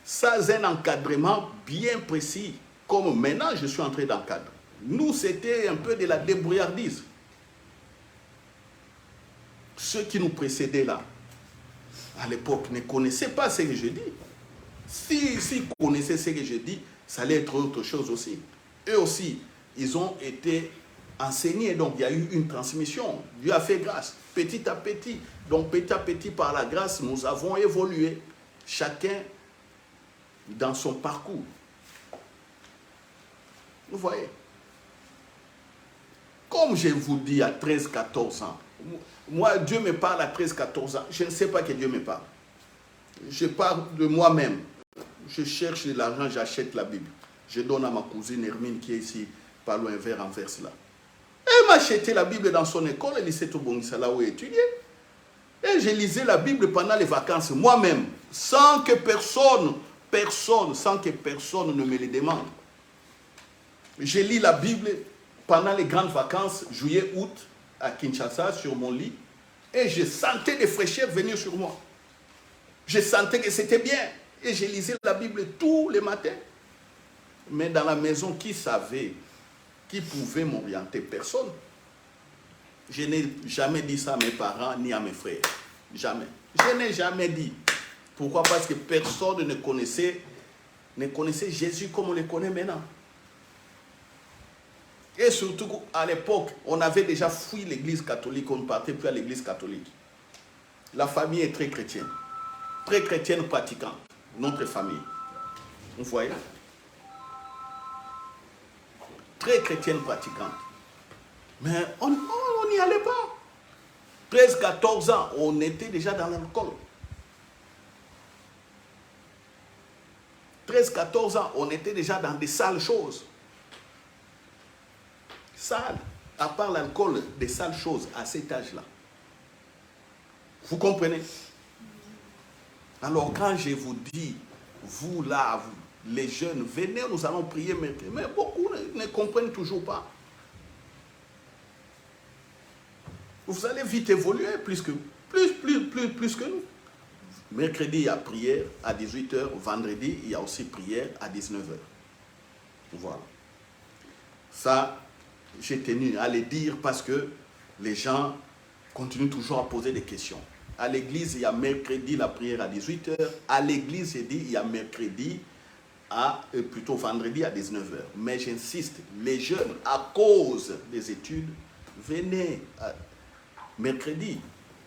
Sans un encadrement bien précis, comme maintenant je suis en train d'encadrer. Nous, c'était un peu de la débrouillardise. Ceux qui nous précédaient là, à l'époque, ne connaissaient pas ce que je dis. S'ils connaissaient ce que je dis, ça allait être autre chose aussi. Eux aussi, ils ont été enseignés, donc il y a eu une transmission. Dieu a fait grâce, petit à petit. Donc petit à petit, par la grâce, nous avons évolué, chacun dans son parcours. Vous voyez? Comme je vous dis à 13-14 ans, moi, Dieu me parle à 13-14 ans, je ne sais pas que Dieu me parle. Je parle de moi-même. Je cherche de l'argent, j'achète la Bible. Je donne à ma cousine Hermine qui est ici, pas loin vers Anvers là. Elle m'a acheté la Bible dans son école, elle lycée Tobongisa, là où elle étudiait. Et je lisais la Bible pendant les vacances, moi-même, sans que personne ne me le demande. Je lis la Bible pendant les grandes vacances, juillet, août, à Kinshasa, sur mon lit, et je sentais des fraîcheurs venir sur moi. Je sentais que c'était bien. Et je lisais la Bible tous les matins. Mais dans la maison, qui savait, qui pouvait m'orienter? Personne. Je n'ai jamais dit ça à mes parents ni à mes frères. Jamais. Je n'ai jamais dit. Pourquoi? Parce que personne ne connaissait Jésus comme on le connaît maintenant. Et surtout, à l'époque, on avait déjà fui l'église catholique, on ne partait plus à l'église catholique. La famille est très chrétienne pratiquante, notre famille. Vous voyez? Très chrétienne pratiquante. Mais on n'y allait pas. 13-14 ans, on était déjà dans l'alcool. 13, 14 ans, on était déjà dans des sales choses. Sales, à part l'alcool, des sales choses à cet âge-là. Vous comprenez? Alors quand je vous dis, vous là, vous, les jeunes, venez, nous allons prier, mais beaucoup ne comprennent toujours pas. Vous allez vite évoluer plus que nous. Mercredi, il y a prière à 18h. Vendredi, il y a aussi prière à 19h. Voilà. Ça, j'ai tenu à le dire parce que les gens continuent toujours à poser des questions. À l'église, il y a mercredi la prière à 18h. À l'église, j'ai dit, il y a mercredi, plutôt vendredi à 19h. Mais j'insiste, les jeunes, à cause des études, venez mercredi.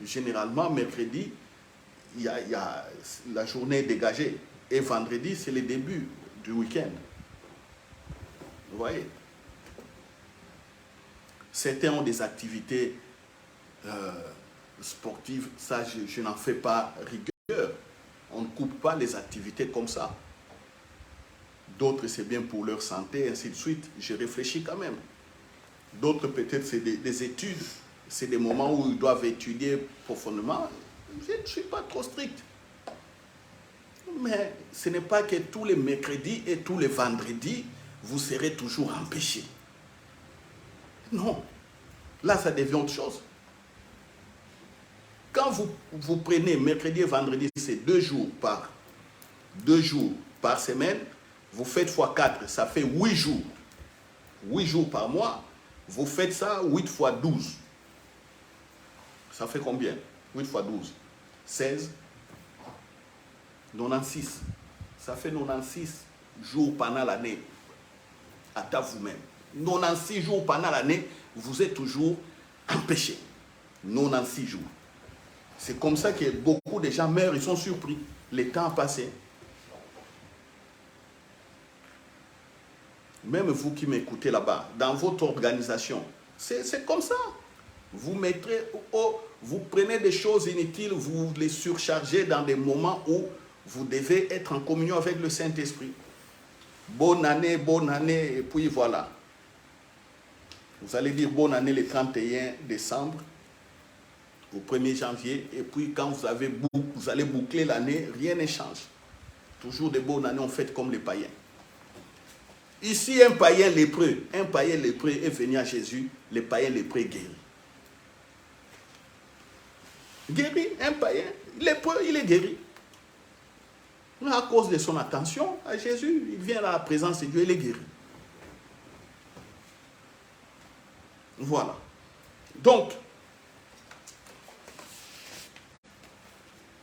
Généralement, mercredi, il y a la journée dégagée. Et vendredi, c'est le début du week-end. Vous voyez? Certains ont des activités sportives. Ça, je n'en fais pas rigueur. On ne coupe pas les activités comme ça. D'autres, c'est bien pour leur santé, ainsi de suite. Je réfléchis quand même. D'autres, peut-être, c'est des études. C'est des moments où ils doivent étudier profondément. Je ne suis pas trop strict. Mais ce n'est pas que tous les mercredis et tous les vendredis, vous serez toujours empêchés. Non. Là, ça devient autre chose. Quand vous prenez mercredi et vendredi, c'est 2 jours par semaine, vous faites fois 4, ça fait 8 jours. 8 jours par mois, vous faites ça 8 fois 12. Ça fait combien? 8 fois 12. 16. 96. Ça fait 96 jours pendant l'année. À vous-même. 96 jours pendant l'année, vous êtes toujours empêchés. 96 jours. C'est comme ça que beaucoup de gens meurent, ils sont surpris. Le temps a passé. Même vous qui m'écoutez là-bas, dans votre organisation, c'est comme ça. Vous vous prenez des choses inutiles, vous les surchargez dans des moments où vous devez être en communion avec le Saint-Esprit. Bonne année, et puis voilà. Vous allez dire bonne année le 31 décembre, au 1er janvier, et puis quand vous allez boucler l'année, rien ne change. Toujours des bonnes années, on fait comme les païens. Ici, un païen lépreux est venu à Jésus, le païen lépreux est guéri. Guéri, un païen lépreux, il est guéri. À cause de son attention à Jésus, il vient à la présence de Dieu, il est guéri. Voilà. Donc,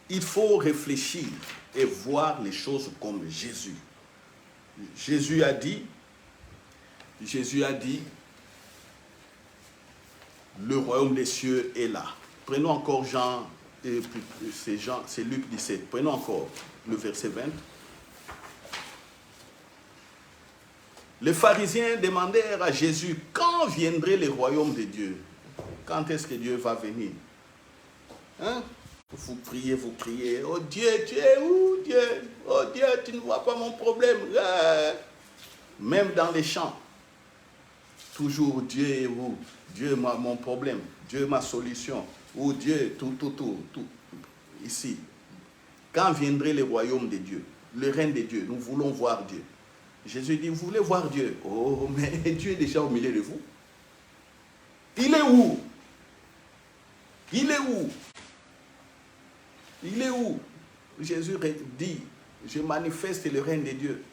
il faut réfléchir et voir les choses comme Jésus. Jésus a dit, le royaume des cieux est là. Prenons encore c'est Luc 17. Prenons encore le verset 20. Les pharisiens demandèrent à Jésus, quand viendrait le royaume de Dieu? Quand est-ce que Dieu va venir? Hein? Vous criez, oh Dieu, tu es où Dieu? Oh Dieu, tu ne vois pas mon problème. Même dans les chants, toujours Dieu est où? Dieu mon problème, Dieu ma solution, ou Dieu, tout. Ici, quand viendrait le royaume de Dieu, le règne de Dieu, nous voulons voir Dieu. Jésus dit, vous voulez voir Dieu? Oh, mais Dieu est déjà au milieu de vous. Il est où? Il est où? Il est où? Jésus dit, je manifeste le règne de Dieu.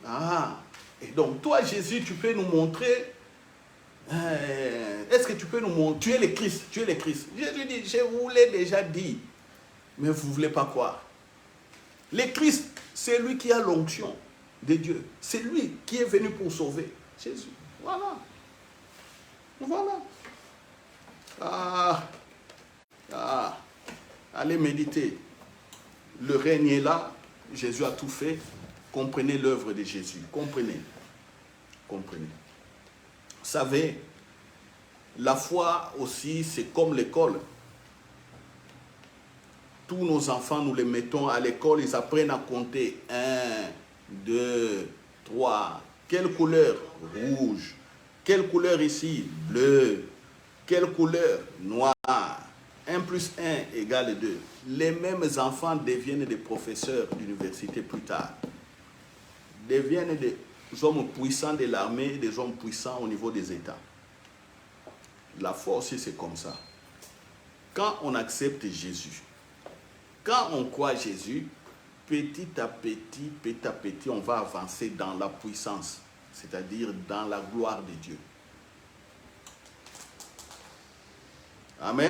Ah, et donc toi Jésus, tu peux nous montrer, est-ce que tu peux nous montrer, tu es le Christ, Jésus dit, je vous l'ai déjà dit, mais vous ne voulez pas croire. Le Christ, c'est lui qui a l'onction de Dieu. C'est lui qui est venu pour sauver. Jésus. Voilà. Allez méditer. Le règne est là. Jésus a tout fait. Comprenez l'œuvre de Jésus. Comprenez. Vous savez, la foi aussi, c'est comme l'école. tous nos enfants, nous les mettons à l'école, ils apprennent à compter. 1, 2, 3. Quelle couleur? Rouge. Quelle couleur ici? Bleu. Quelle couleur? Noir. 1 plus 1 égale 2. Les mêmes enfants deviennent des professeurs d'université plus tard. Deviennent des hommes puissants de l'armée, des hommes puissants au niveau des États. La foi aussi, c'est comme ça. Quand on accepte Jésus, quand on croit Jésus, petit à petit, on va avancer dans la puissance, c'est-à-dire dans la gloire de Dieu. Amen.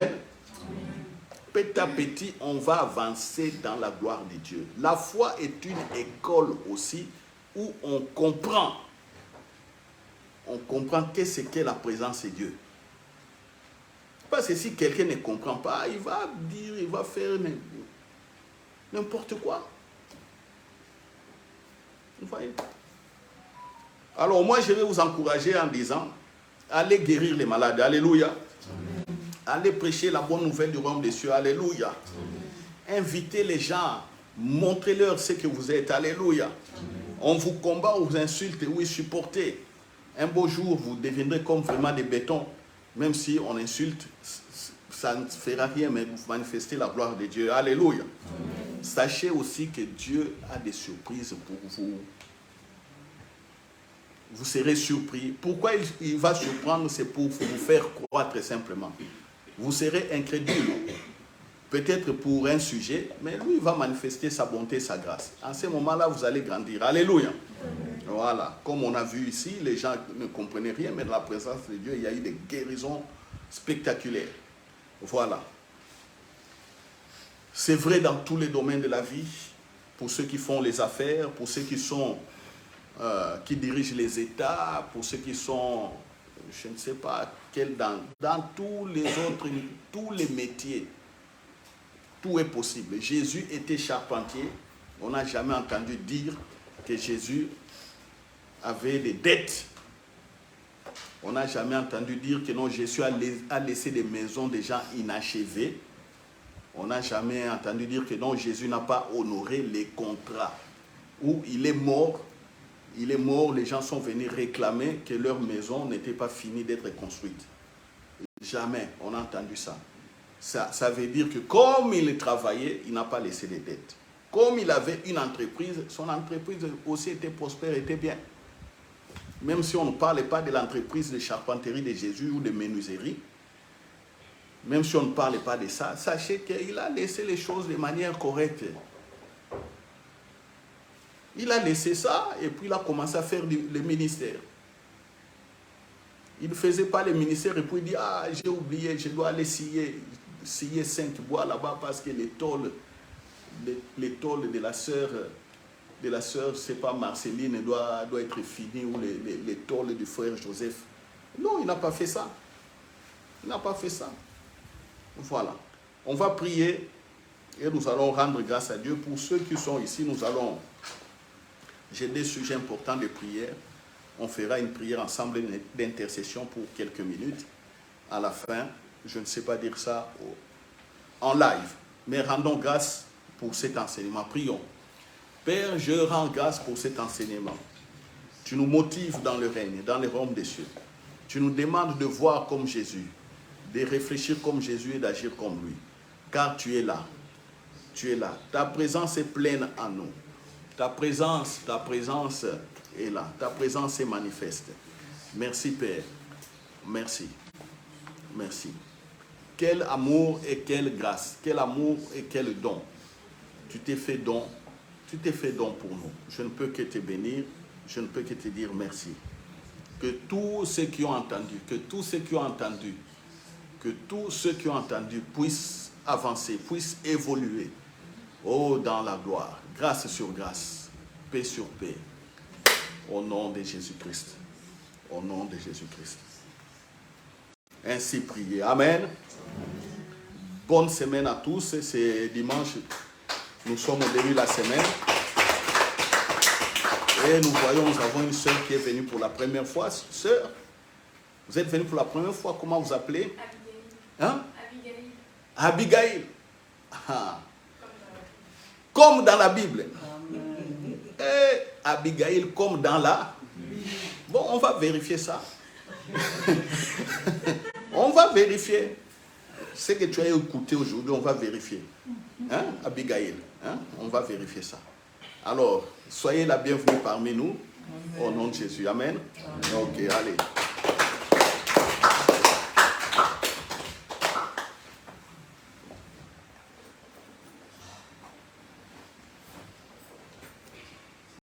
Petit à petit, on va avancer dans la gloire de Dieu. La foi est une école aussi où on comprend qu'est-ce qu'est la présence de Dieu. Parce que si quelqu'un ne comprend pas, il va dire, il va faire n'importe quoi. Vous voyez? Alors moi, je vais vous encourager en disant, allez guérir les malades. Alléluia. Amen. Allez prêcher la bonne nouvelle du royaume des cieux. Alléluia. Amen. Invitez les gens. Montrez-leur ce que vous êtes. Alléluia. Amen. On vous combat, on vous insulte, oui, supportez. Un beau jour, vous deviendrez comme vraiment des bétons. Même si on insulte, ça ne fera rien, mais vous manifestez la gloire de Dieu. Alléluia. Amen. Sachez aussi que Dieu a des surprises pour vous. Vous serez surpris. Pourquoi il va surprendre? C'est pour vous faire croître simplement. Vous serez incrédule. Peut-être pour un sujet, mais lui, il va manifester sa bonté, sa grâce. En ce moment-là, vous allez grandir. Alléluia. Amen. Voilà. Comme on a vu ici, les gens ne comprenaient rien, mais dans la présence de Dieu, il y a eu des guérisons spectaculaires. Voilà. C'est vrai dans tous les domaines de la vie, pour ceux qui font les affaires, pour ceux qui dirigent les États, pour ceux qui sont, je ne sais pas, dans tous les métiers. Tout est possible. Jésus était charpentier. On n'a jamais entendu dire que Jésus avait des dettes. On n'a jamais entendu dire que non, Jésus a laissé des maisons des gens inachevées. On n'a jamais entendu dire que non, Jésus n'a pas honoré les contrats. Ou il est mort, les gens sont venus réclamer que leur maison n'était pas finie d'être construite. Jamais on a entendu ça. Ça veut dire que comme il travaillait, il n'a pas laissé des dettes. Comme il avait une entreprise, son entreprise aussi était prospère, était bien. Même si on ne parlait pas de l'entreprise de charpenterie de Jésus ou de menuiserie, même si on ne parlait pas de ça, sachez qu'il a laissé les choses de manière correcte. Il a laissé ça et puis il a commencé à faire le ministère. Il ne faisait pas le ministère et puis il dit, ah, j'ai oublié, je dois aller scier 5 bois là-bas parce que les tôles de la sœur, c'est pas Marceline, doit être finies, ou les tôles du frère Joseph. Non, il n'a pas fait ça. Il n'a pas fait ça. Voilà. On va prier et nous allons rendre grâce à Dieu. Pour ceux qui sont ici, j'ai des sujets importants de prière. On fera une prière ensemble d'intercession pour quelques minutes. À la fin, je ne sais pas dire ça en live, mais rendons grâce pour cet enseignement. Prions. Père, je rends grâce pour cet enseignement. Tu nous motives dans le règne, dans le royaume des cieux. Tu nous demandes de voir comme Jésus, de réfléchir comme Jésus et d'agir comme lui. Car tu es là. Tu es là. Ta présence est pleine en nous. Ta présence est là. Ta présence est manifeste. Merci Père. Merci. Merci. Quel amour et quelle grâce. Quel amour et quel don. Tu t'es fait don. Tu t'es fait don pour nous. Je ne peux que te bénir. Je ne peux que te dire merci. Que tous ceux qui ont entendu, puissent avancer, puissent évoluer. Oh, dans la gloire. Grâce sur grâce. Paix sur paix. Au nom de Jésus-Christ. Au nom de Jésus-Christ. Ainsi priez. Amen. Bonne semaine à tous. C'est dimanche. Nous sommes au début de la semaine. Et nous avons une sœur qui est venue pour la première fois. Sœur, vous êtes venue pour la première fois. Comment vous appelez? Abigail. Hein? Abigail. Abigail. Ah. comme dans la Bible. Et Abigail comme dans la... Bon, on va vérifier ça. On va vérifier. Ce que tu as écouté aujourd'hui, on va vérifier. Hein, Abigail, hein? On va vérifier ça. Alors, soyez la bienvenue parmi nous. Au nom de Jésus. Amen. Ok, allez.